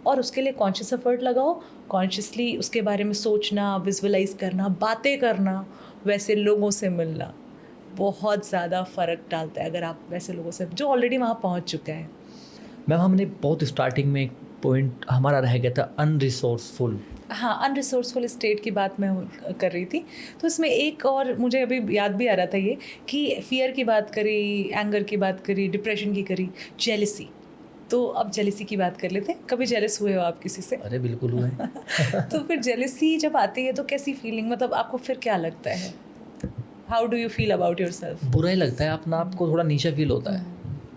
और उसके लिए कॉन्शियस एफर्ट लगाओ। कॉन्शियसली उसके बारे में सोचना, विजुअलाइज करना, बातें करना, वैसे लोगों से मिलना बहुत ज़्यादा फ़र्क डालता है। अगर आप वैसे लोगों से जो ऑलरेडी वहाँ पहुँच चुका है। मैम, हमने बहुत स्टार्टिंग में एक पॉइंट हमारा रह गया था, अनरिसोर्सफुल। हाँ, अनरिसोर्सफुल स्टेट की बात मैं कर रही थी। तो इसमें एक और मुझे अभी याद भी आ रहा था ये, कि फियर की बात करी, एंगर की बात करी, डिप्रेशन की करी, जेलसी। तो अब जेलसी की बात कर लेते हैं। कभी जेलस हुए हो आप किसी से? अरे बिल्कुल हुए। तो फिर जेलसी जब आती है तो कैसी फीलिंग, मतलब आपको फिर क्या लगता है? How do you feel about your self? बुरा ही लगता है, अपना आपको थोड़ा नीचा फील होता है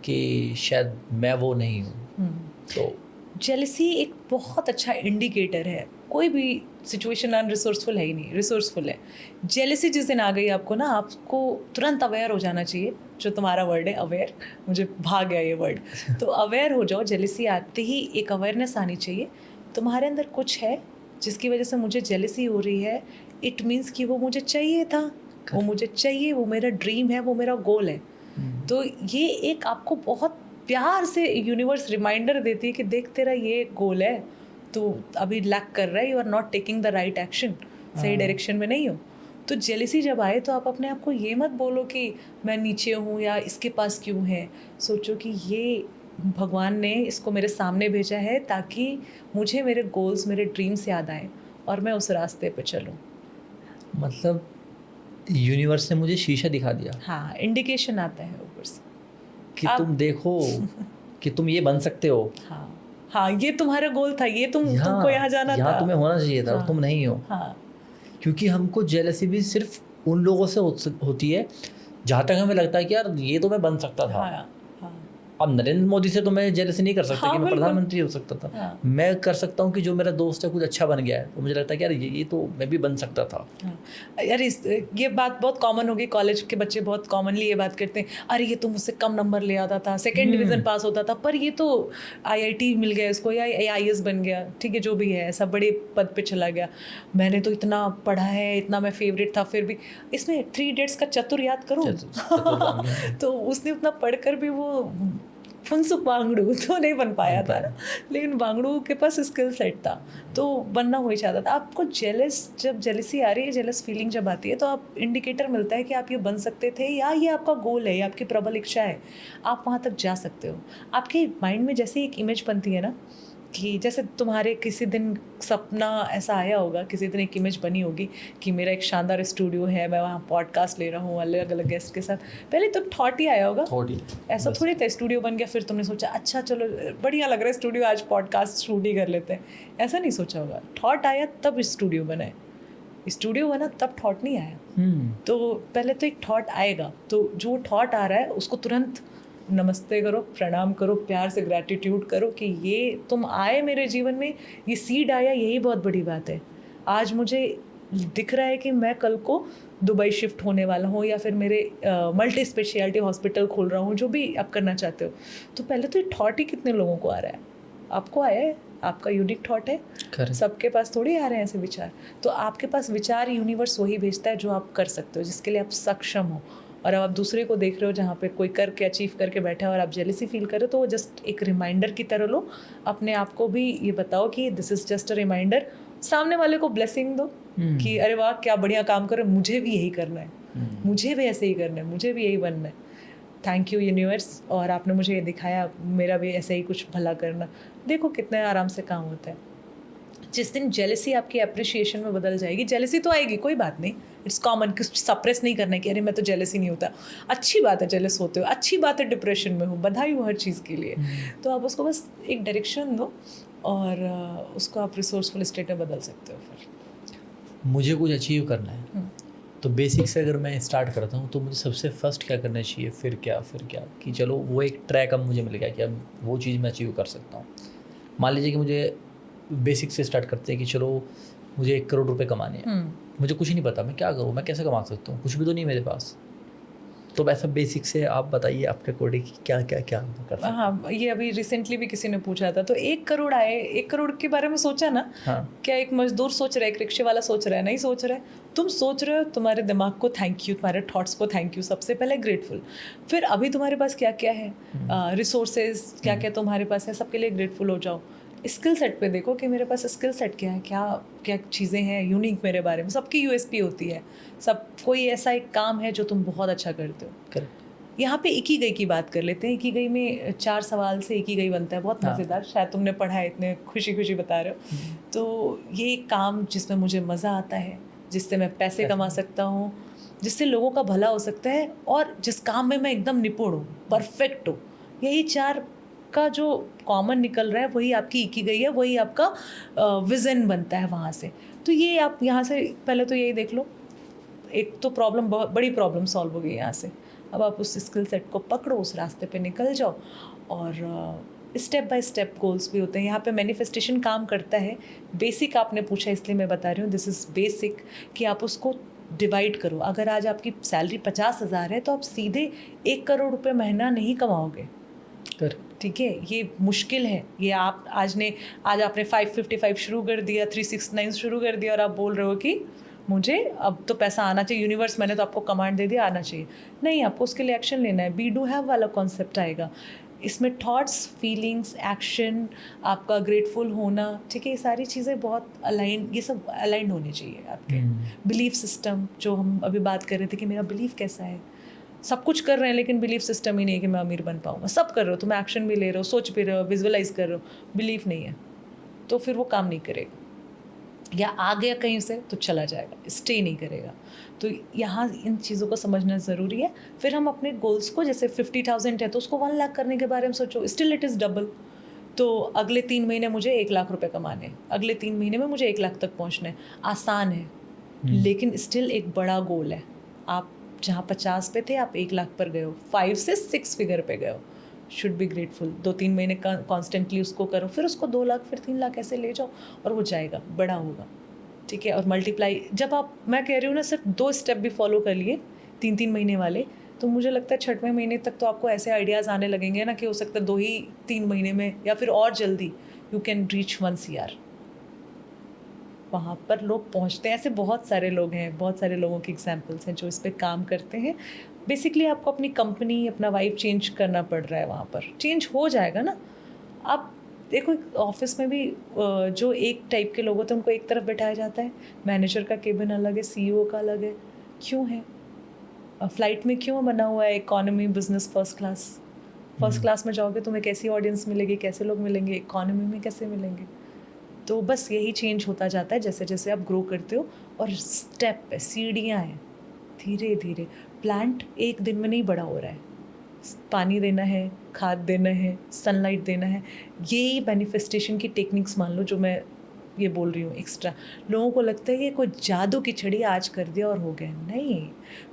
कि शायद मैं वो नहीं हूँ। तो जेलसी एक बहुत अच्छा इंडिकेटर है। कोई भी सिचुएशन अनरिसोर्सफुल है ही नहीं, रिसोर्सफुल है। जेलसी जिस दिन आ गई आपको ना, आपको तुरंत अवेयर हो जाना चाहिए, जो तुम्हारा वर्ड है अवेयर, मुझे भाग गया ये वर्ड। तो अवेयर हो जाओ। जेलसी आते ही एक अवेयरनेस आनी चाहिए, तुम्हारे अंदर कुछ है जिसकी वजह से मुझे जेलसी हो रही है। इट मीन्स कि वो मुझे चाहिए था, वो मुझे चाहिए, वो मेरा ड्रीम है, वो मेरा गोल है। तो ये एक आपको बहुत प्यार से यूनिवर्स रिमाइंडर देती है कि देख तेरा ये गोल है, तू अभी लैक कर रहा है, you are not taking the right action, सही डायरेक्शन में नहीं हो। तो जेलिसी जब आए तो आप अपने आप को ये मत बोलो कि मैं नीचे हूँ या इसके पास क्यों है। सोचो कि ये भगवान ने इसको मेरे सामने भेजा है ताकि मुझे मेरे गोल्स, मेरे ड्रीम्स याद आए और मैं उस रास्ते पे चलूँ। मतलब यूनिवर्स ने मुझे शीशा दिखा दिया। हाँ, इंडिकेशन आता है ऊपर से कि तुम देखो कि तुम ये बन सकते हो। हाँ हाँ, ये तुम्हारा गोल था, ये तुमको यहाँ जाना था, यहाँ तुम्हें होना चाहिए था, हाँ, तुम नहीं हो। हाँ। क्योंकि हमको जेलसी भी सिर्फ उन लोगों से होती है जहाँ तक हमें लगता है कि यार ये तो मैं बन सकता था। हाँ, हाँ। अब नरेंद्र मोदी से तो मैं जेलसी नहीं कर सकता कि मैं प्रधानमंत्री हो सकता था। हाँ। मैं कर सकता हूँ कि जो मेरा दोस्त है कुछ अच्छा बन गया है, तो मुझे लगता है कि यार ये तो मैं भी बन सकता था। हाँ। यार ये बात बहुत कॉमन होगी, कॉलेज के बच्चे बहुत कॉमनली ये बात करते हैं, अरे ये तो मुझसे कम नंबर ले आता था, सेकंड डिवीज़न पास होता था, पर ये तो IIT मिल गया इसको या IAS बन गया, ठीक है जो भी है, ऐसा बड़े पद पे चला गया। मैंने तो इतना पढ़ा है, इतना मैं फेवरेट था, फिर भी इसमें 3 Idiots का चतुर याद करो तो उसने उतना पढ़कर भी वो फुनसुक वांगड़ू तो नहीं बन पाया था ना, लेकिन वांगड़ू के पास स्किल सेट था, तो बनना वही चाहता था। आपको जब जेलसी आ रही है, जेलस फीलिंग जब आती है, तो आप इंडिकेटर मिलता है कि आप ये बन सकते थे, या ये आपका गोल है, या आपकी प्रबल इच्छा है, आप वहाँ तक जा सकते हो। आपके माइंड में जैसे एक इमेज बनती है ना, कि जैसे तुम्हारे किसी दिन सपना ऐसा आया होगा, किसी दिन एक इमेज बनी होगी कि मेरा एक शानदार स्टूडियो है, मैं वहाँ पॉडकास्ट ले रहा हूँ अलग अलग गेस्ट के साथ। पहले तो थॉट ही आया होगा, ऐसा थोड़ी था स्टूडियो बन गया फिर तुमने सोचा अच्छा चलो बढ़िया लग रहा है स्टूडियो, आज पॉडकास्ट शूट ही कर लेते हैं, ऐसा नहीं सोचा होगा। थॉट आया तब स्टूडियो बना है, स्टूडियो बना तब थॉट नहीं आया। तो पहले तो एक थॉट आएगा, तो जो थॉट आ रहा है उसको तुरंत नमस्ते करो, प्रणाम करो, प्यार से ग्रैटिट्यूड करो कि ये तुम आए मेरे जीवन में, ये सीड आया, यही बहुत बड़ी बात है। आज मुझे दिख रहा है कि मैं कल को दुबई शिफ्ट होने वाला हूँ, या फिर मेरे मल्टी स्पेशलिटी हॉस्पिटल खोल रहा हूँ, जो भी आप करना चाहते हो। तो पहले तो ये थॉट ही कितने लोगों को आ रहा है, आपको आया है, आपका यूनिक थॉट है, सबके पास थोड़ी आ रहे हैं ऐसे विचार। तो आपके पास विचार यूनिवर्स वही भेजता है जो आप कर सकते हो, जिसके लिए आप सक्षम हो। और अब आप दूसरे को देख रहे हो जहाँ पे कोई करके अचीव करके बैठा है और आप जेलिसी फील कर रहे हो, तो वो जस्ट एक रिमाइंडर की तरह लो। अपने आप को भी ये बताओ कि this is just a reminder. सामने वाले को ब्लेसिंग दो कि अरे वाह क्या बढ़िया काम करो, मुझे भी यही करना है, मुझे भी ऐसे ही करना है, मुझे भी यही बनना है। थैंक यू यूनिवर्स, और आपने मुझे ये दिखाया, मेरा भी ऐसे ही कुछ भला करना। देखो कितने आराम से काम होता है। जिस दिन जेलसी आपकी अप्रिशिएशन में बदल जाएगी, जेलसी तो आएगी, कोई बात नहीं, इट्स कॉमन, कुछ सप्रेस नहीं करना है कि अरे मैं तो जेलसी नहीं होता। अच्छी बात है जेलस होते हो, अच्छी बात है डिप्रेशन में हो, बधाई हो हर चीज़ के लिए। तो आप उसको बस एक डायरेक्शन दो और उसको आप रिसोर्सफुल स्टेट में बदल सकते हो। फिर मुझे कुछ अचीव करना है तो बेसिक से अगर मैं स्टार्ट करता हूँ तो मुझे सबसे फर्स्ट क्या करना चाहिए, फिर क्या कि चलो वो एक ट्रैक अब मुझे मिल गया कि अब वो चीज़ मैं अचीव कर सकता हूँ। मान लीजिए कि मुझे बेसिक से स्टार्ट करते हैं कि चलो मुझे 1 करोड़ रुपए कमाने हैं, मुझे कुछ नहीं पता मैं क्या करूँ, मैं कैसे कमा सकता हूँ, कुछ भी तो नहीं मेरे पास। तो वैसा बेसिक से आप बताइए आपके अकॉर्डिंग क्या कर सकते हैं। हाँ, ये अभी रिसेंटली भी किसी ने पूछा था, तो 1 करोड़ आए, 1 करोड़ के बारे में सोचा ना। हाँ। क्या एक मजदूर सोच रहा है, एक रिक्शे वाला सोच रहा है? नहीं सोच रहा है। तुम सोच रहे हो, तुम्हारे दिमाग को थैंक यू, तुम्हारे थॉट्स को थैंक यू, सबसे पहले ग्रेटफुल। फिर अभी तुम्हारे पास क्या क्या है, रिसोर्सेज क्या क्या तुम्हारे पास है, सबके लिए ग्रेटफुल हो जाओ। स्किल सेट पे देखो कि मेरे पास स्किल सेट क्या है, क्या क्या चीज़ें हैं यूनिक मेरे बारे में। सबकी USP होती है, सब कोई ऐसा एक काम है जो तुम बहुत अच्छा करते हो। करेक्ट। यहाँ पे इकिगाई की बात कर लेते हैं। इकिगाई में 4 सवाल से इकिगाई बनता है, बहुत मज़ेदार। शायद तुमने पढ़ा है, इतने खुशी खुशी बता रहे हो। तो ये एक काम जिसमें मुझे मज़ा आता है, जिससे मैं पैसे कमा सकता हूँ, जिससे लोगों का भला हो सकता है, और जिस काम में मैं एकदम निपुण हूँ, परफेक्ट हूँ। यही 4 का जो कॉमन निकल रहा है वही आपकी इकिगाई है, वही आपका विज़न बनता है वहाँ से। तो ये आप यहाँ से पहले तो यही देख लो, एक तो प्रॉब्लम, बहुत बड़ी प्रॉब्लम सॉल्व हो गई यहाँ से। अब आप उस स्किल सेट को पकड़ो, उस रास्ते पे निकल जाओ, और स्टेप बाय स्टेप गोल्स भी होते हैं। यहाँ पे मैनिफेस्टेशन काम करता है। बेसिक आपने पूछा इसलिए मैं बता रही हूँ, दिस इज़ बेसिक, कि आप उसको डिवाइड करो। अगर आज आपकी सैलरी 50,000 है तो आप सीधे 1 करोड़ रुपए महीना नहीं कमाओगे, ठीक है? ये मुश्किल है। ये आप आज आपने 555 शुरू कर दिया, 369 शुरू कर दिया, और आप बोल रहे हो कि मुझे अब तो पैसा आना चाहिए, यूनिवर्स मैंने तो आपको कमांड दे दिया आना चाहिए। नहीं, आपको उसके लिए एक्शन लेना है। बी डू हैव वाला कॉन्सेप्ट आएगा। इसमें थॉट्स, फीलिंग्स, एक्शन, आपका ग्रेटफुल होना, ठीक है, ये सारी चीज़ें बहुत अलाइन, ये सब अलाइंड होने चाहिए आपके। बिलीफ सिस्टम, जो हम अभी बात कर रहे थे कि मेरा बिलीफ कैसा है, सब कुछ कर रहे हैं लेकिन बिलीफ सिस्टम ही नहीं है कि मैं अमीर बन पाऊँगा। सब कर रहे हो, तुम एक्शन भी ले रहे हो, सोच भी रहे हो, विजुअलाइज कर रहे हो, बिलीफ नहीं है तो फिर वो काम नहीं करेगा, या आ गया कहीं से तो चला जाएगा, स्टे नहीं करेगा। तो यहाँ इन चीज़ों को समझना ज़रूरी है। फिर हम अपने गोल्स को, जैसे 50,000 है तो उसको 1 लाख करने के बारे में सोचो, स्टिल इट इज़ डबल। तो अगले 3 महीने मुझे 1 लाख रुपए कमाने हैं, अगले 3 महीने में मुझे 1 लाख तक पहुँचना है। आसान है लेकिन स्टिल एक बड़ा गोल है। आप जहाँ 50 पे थे आप 1 लाख पर गए हो, 5 से 6 फिगर पे गए हो, शुड बी ग्रेटफुल। 2-3 महीने का कॉन्स्टेंटली उसको करो, फिर उसको 2 लाख, फिर 3 लाख ऐसे ले जाओ और वो जाएगा, बड़ा होगा, ठीक है। और मल्टीप्लाई, जब आप, मैं कह रही हूँ ना, सिर्फ 2 स्टेप भी फॉलो कर लिए 3-3 महीने वाले, तो मुझे लगता है 6वें महीने तक तो आपको ऐसे आइडियाज़ आने लगेंगे ना कि हो सकता है 2-3 महीने में या फिर और जल्दी यू कैन रीच 1 CR। वहाँ पर लोग पहुँचते हैं, ऐसे बहुत सारे लोग हैं, बहुत सारे लोगों के एग्जाम्पल्स हैं जो इस पर काम करते हैं। बेसिकली आपको अपनी कंपनी, अपना वाइब चेंज करना पड़ रहा है, वहाँ पर चेंज हो जाएगा ना। आप देखो ऑफिस में भी जो एक टाइप के लोग होते हैं उनको एक तरफ बैठाया जाता है, मैनेजर का केबिन अलग है, CEO का अलग है। क्यों है? फ्लाइट में क्यों बना हुआ है economy, business, first class? First class में जाओगे तुम्हें कैसी ऑडियंस मिलेगी, कैसे लोग मिलेंगे, इकोनॉमी में कैसे मिलेंगे? तो बस यही चेंज होता जाता है जैसे जैसे आप ग्रो करते हो, और स्टेप पे सीढ़ियाँ हैं, धीरे धीरे। प्लांट एक दिन में नहीं बड़ा हो रहा है, पानी देना है, खाद देना है, सनलाइट देना है। यही मैनिफेस्टेशन की टेक्निक्स मान लो जो मैं ये बोल रही हूँ एक्स्ट्रा। लोगों को लगता है कि कोई जादू की छड़ी आज कर दिया और हो गया, नहीं।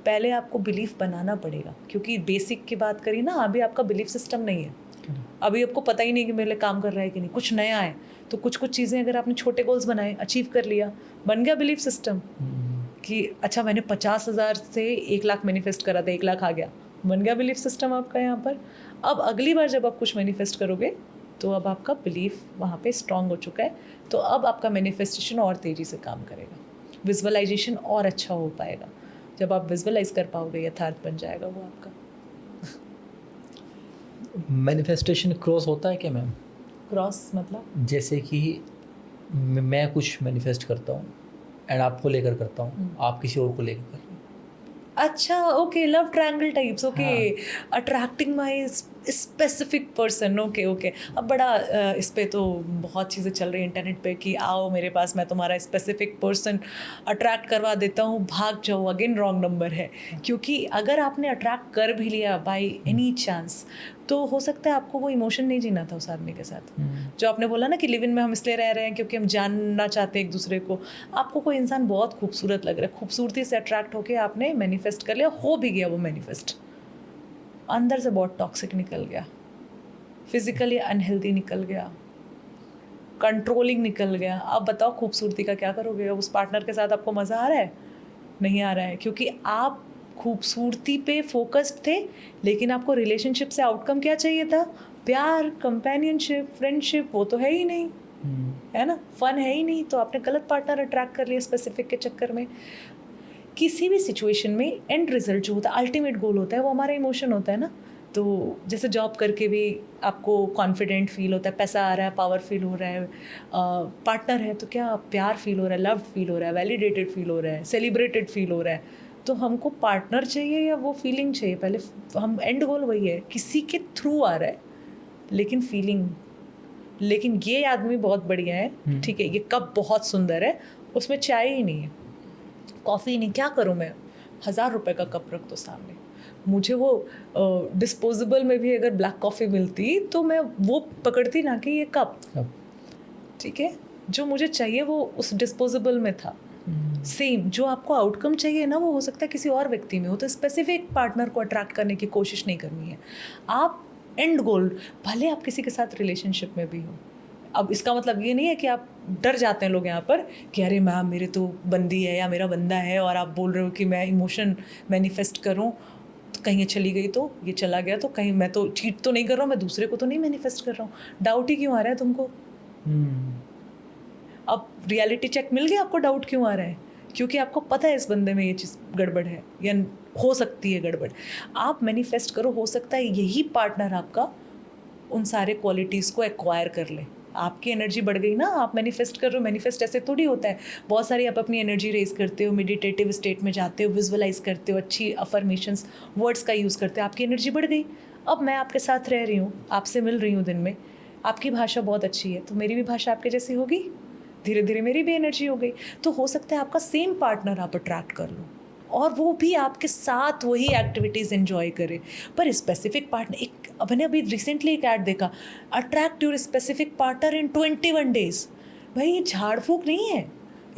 पहले आपको बिलीफ बनाना पड़ेगा, क्योंकि बेसिक की बात करी ना, अभी आपका बिलीफ सिस्टम नहीं है, अभी आपको पता ही नहीं कि मेरे लिए काम कर रहा है कि नहीं, कुछ नया है। तो कुछ कुछ चीज़ें अगर आपने छोटे गोल्स बनाए, अचीव कर लिया, बन गया बिलीफ सिस्टम कि अच्छा मैंने 50,000 से 1 लाख मैनिफेस्ट करा था, 1 लाख आ गया, बन गया बिलीफ सिस्टम आपका यहाँ पर। अब अगली बार जब आप कुछ मैनिफेस्ट करोगे तो अब आपका बिलीफ वहाँ पे स्ट्रांग हो चुका है, तो अब आपका मैनिफेस्टेशन और तेज़ी से काम करेगा, विजुअलाइजेशन और अच्छा हो पाएगा। जब आप विजुअलाइज कर पाओगे, यथार्थ बन जाएगा वो आपका। मैनिफेस्टेशन क्रॉस होता है क्या मैम? क्रॉस मतलब? जैसे कि मैं कुछ मैनिफेस्ट करता हूँ एंड आपको लेकर करता हूँ, आप किसी और को लेकर कर रहे हो। अच्छा, okay, love triangle types, okay, attracting my specific person, okay okay. अब बड़ा इस पे तो बहुत चीज़ें चल रही हैं इंटरनेट पे कि आओ मेरे पास, मैं तुम्हारा स्पेसिफिक पर्सन अट्रैक्ट करवा देता हूँ, भाग जाओ, अगेन रॉन्ग नंबर है। क्योंकि अगर आपने अट्रैक्ट कर भी लिया बाय एनी चांस, तो हो सकता है आपको वो इमोशन नहीं जीना था उस आदमी के साथ। जो आपने बोला ना कि लिव इन में हम इसलिए रह रहे हैं क्योंकि हम जानना चाहते हैं एक दूसरे को। आपको कोई इंसान बहुत खूबसूरत लग रहा है, खूबसूरती से अट्रैक्ट होकर आपने मैनिफेस्ट कर लिया, हो भी गया वो मैनिफेस्ट, अंदर से बहुत टॉक्सिक निकल गया, फिजिकली अनहेल्दी निकल गया, कंट्रोलिंग निकल गया। अब बताओ खूबसूरती का क्या करोगे? उस पार्टनर के साथ आपको मज़ा आ रहा है? नहीं आ रहा है, क्योंकि आप खूबसूरती पे फोकस्ड थे, लेकिन आपको रिलेशनशिप से आउटकम क्या चाहिए था? प्यार, कंपेनियनशिप, फ्रेंडशिप, वो तो है ही नहीं, है ना, फन है ही नहीं। तो आपने गलत पार्टनर अट्रैक्ट कर लिया स्पेसिफिक के चक्कर में। किसी भी सिचुएशन में एंड रिजल्ट जो होता है, अल्टीमेट गोल होता है, वो हमारा इमोशन होता है ना। तो जैसे जॉब करके भी आपको कॉन्फिडेंट फील होता है, पैसा आ रहा है, पावर फील हो रहा है, पार्टनर है तो क्या प्यार फील हो रहा है, लव फील हो रहा है, वैलिडेटेड फील हो रहा है, सेलिब्रेटेड फील हो रहा है। तो हमको पार्टनर चाहिए या वो फीलिंग चाहिए? पहले हम एंड गोल वही है, किसी के थ्रू आ रहा है लेकिन फीलिंग। लेकिन ये आदमी बहुत बढ़िया है, ठीक है, ये कप बहुत सुंदर है, उसमें चाय ही नहीं है, कॉफ़ी नहीं, क्या करूँ मैं? 1,000 रुपये का कप रख दो सामने, मुझे वो डिस्पोजेबल में भी अगर ब्लैक कॉफ़ी मिलती तो मैं वो पकड़ती ना कि ये कप, ठीक है, जो मुझे चाहिए वो उस डिस्पोजेबल में था। सेम जो आपको आउटकम चाहिए ना, वो हो सकता है किसी और व्यक्ति में हो। तो स्पेसिफिक पार्टनर को अट्रैक्ट करने की कोशिश नहीं करनी है। आप एंड गोल, भले आप किसी के साथ रिलेशनशिप में भी हो, अब इसका मतलब ये नहीं है कि आप डर जाते हैं लोग यहाँ पर कि अरे मैम मेरे तो बंदी है या मेरा बंदा है, और आप बोल रहे हो कि मैं इमोशन मैनिफेस्ट करूँ, तो कहीं ये चली गई तो ये चला गया, तो कहीं मैं तो चीट तो नहीं कर रहा हूँ, मैं दूसरे को तो नहीं मैनिफेस्ट कर रहा हूँ। डाउट ही क्यों आ रहा है तुमको? अब रियलिटी चेक मिल गया, आपको डाउट क्यों आ रहा है? क्योंकि आपको पता है इस बंदे में ये चीज़ गड़बड़ है या हो सकती है गड़बड़। आप मैनिफेस्ट करो, हो सकता है यही पार्टनर आपका उन सारे क्वालिटीज़ को एक्वायर कर ले। आपकी एनर्जी बढ़ गई ना, आप मैनिफेस्ट कर रहे हो। मैनिफेस्ट ऐसे थोड़ी होता है, बहुत सारी आप अपनी एनर्जी रेज करते हो, मेडिटेटिव स्टेट में जाते हो, विजुअलाइज करते हो, अच्छी अफर्मेशंस वर्ड्स का यूज़ करते हो, आपकी एनर्जी बढ़ गई। अब मैं आपके साथ रह रही हूँ, आपसे मिल रही हूँ दिन में, आपकी भाषा बहुत अच्छी है, तो मेरी भी भाषा आपके जैसी होगी, धीरे धीरे मेरी भी एनर्जी हो गई। तो हो सकता है आपका सेम पार्टनर आप अट्रैक्ट कर लो और वो भी आपके साथ वही एक्टिविटीज़ एंजॉय करे। पर स्पेसिफिक पार्टनर, एक मैंने अभी रिसेंटली एक ऐड देखा, attract your specific partner in 21 days. भाई ये झाड़ फूक नहीं है,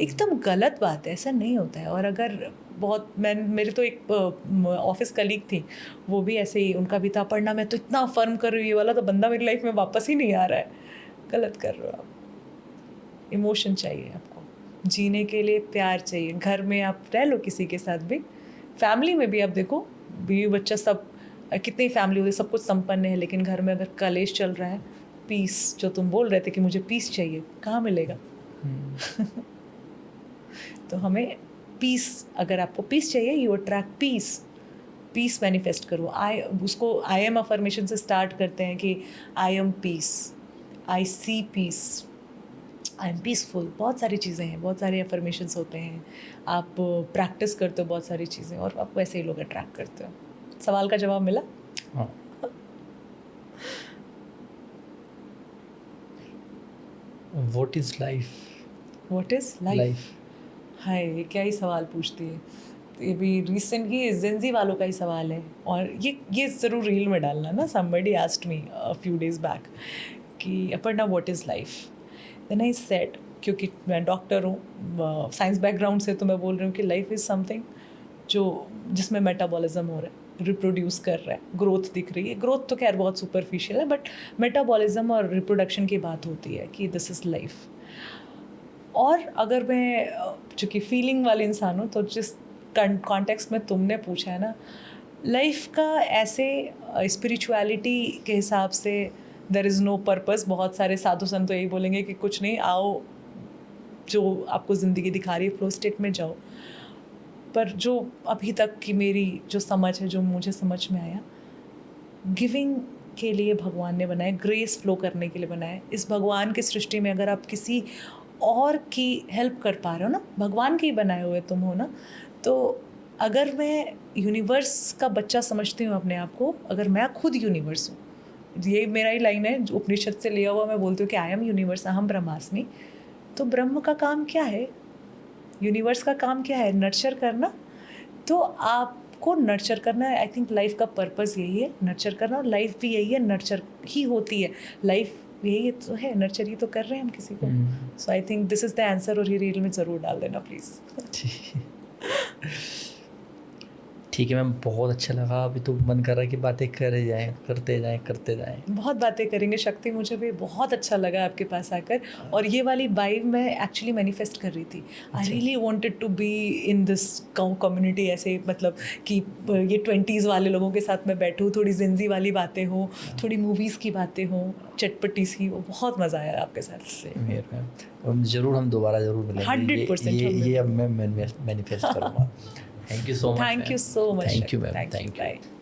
एकदम गलत बात है, ऐसा नहीं होता है। और अगर बहुत मेरे तो एक ऑफिस कलीग थी, वो भी ऐसे ही, उनका भी था पढ़ना, मैं तो इतना फर्म कर रही हूँ ये वाला, तो बंदा मेरी लाइफ में वापस ही नहीं आ रहा है। गलत कर रहे हो आप। इमोशन चाहिए आपको जीने के लिए, प्यार चाहिए। घर में आप रह लो किसी के साथ भी, फैमिली में भी आप देखो, बीवी बच्चा सब, कितनी फैमिली होती है, सब कुछ संपन्न है, लेकिन घर में अगर कलेश चल रहा है, पीस, जो तुम बोल रहे थे कि मुझे पीस चाहिए, कहाँ मिलेगा? तो हमें पीस, अगर आपको पीस चाहिए, you attract peace. Peace manifest करो। उसको आई एम अफर्मेशन से स्टार्ट करते हैं कि I am peace, I see peace, I am peaceful. बहुत सारी चीज़ें हैं, बहुत सारे अफर्मेशंस होते हैं, आप प्रैक्टिस करते हो बहुत सारी चीज़ें, और आप वैसे ही लोग अट्रैक्ट करते हो। सवाल का जवाब मिला? हाँ। What is life? What is life? हाय, ये क्या ही सवाल पूछती है। ये भी रिसेंट, ये जेंजी वालों का ही सवाल है, और ये ज़रूर रील में डालना ना। somebody asked me a few days back कि Aparna what is life? Then I said, क्योंकि मैं डॉक्टर हूँ, साइंस बैकग्राउंड से, तो मैं बोल रही हूँ कि लाइफ इज़ समथिंग जिसमें मेटाबॉलिज्म हो रहा है, रिप्रोड्यूस कर रहा है, ग्रोथ दिख रही है। ग्रोथ तो खैर बहुत सुपरफिशियल है, बट मेटाबॉलिज्म और रिप्रोडक्शन की बात होती है कि दिस इज़ लाइफ। और अगर मैं चूँकि फीलिंग वाले इंसान हूँ, तो जिस कॉन्टेक्स्ट में तुमने पूछा है ना, लाइफ का ऐसे स्पिरिचुअलिटी के हिसाब से देयर इज़ नो पर्पस। बहुत सारे साधु संत तो यही बोलेंगे कि कुछ नहीं, आओ जो आपको ज़िंदगी दिखा रही है फ्लो स्टेट में जाओ। पर जो अभी तक की मेरी जो समझ है, जो मुझे समझ में आया, गिविंग के लिए भगवान ने बनाया, ग्रेस फ्लो करने के लिए बनाया। इस भगवान की सृष्टि में अगर आप किसी और की हेल्प कर पा रहे हो ना, भगवान के ही बनाए हुए तुम हो ना, तो अगर मैं यूनिवर्स का बच्चा समझती हूँ अपने आप को, अगर मैं खुद यूनिवर्स हूँ, ये मेरा ही लाइन है जो उपनिषद से लिया हुआ, मैं बोलती हूँ कि आई एम यूनिवर्स, अहम ब्रह्मास्मि। तो ब्रह्म का काम क्या है, यूनिवर्स का काम क्या है? नर्चर करना। तो आपको नर्चर करना है। आई थिंक लाइफ का पर्पस यही है, नर्चर करना, और लाइफ भी यही है, नर्चर ही होती है। लाइफ यही तो है, नर्चर ही तो कर रहे हैं हम किसी को। So I think this is the answer, और ये रील में ज़रूर डाल देना प्लीज़। ठीक है मैम, बहुत अच्छा लगा। अभी तो मन कर रहा है कि बातें करे जाएं, करते जाएं। बहुत बातें करेंगे शक्ति, मुझे भी बहुत अच्छा लगा आपके पास आकर। और ये वाली वाइब मैं एक्चुअली मैनिफेस्ट कर रही थी। I really wanted to be in this community, ऐसे मतलब कि ये 20s वाले लोगों के साथ मैं बैठूँ, थोड़ी जिंजी वाली बातें हो, थोड़ी मूवीज़ की बातें हो, चटपटी सी हो। बहुत मज़ा आया आपके साथ। सेम हियर मैम, ज़रूर हम दोबारा ज़रूर मिलेंगे। 100% ये अब मैं मैनिफेस्ट करूँगा। Thank you so much. Thank you so much. Thank you, ma'am. Thank you. Bye.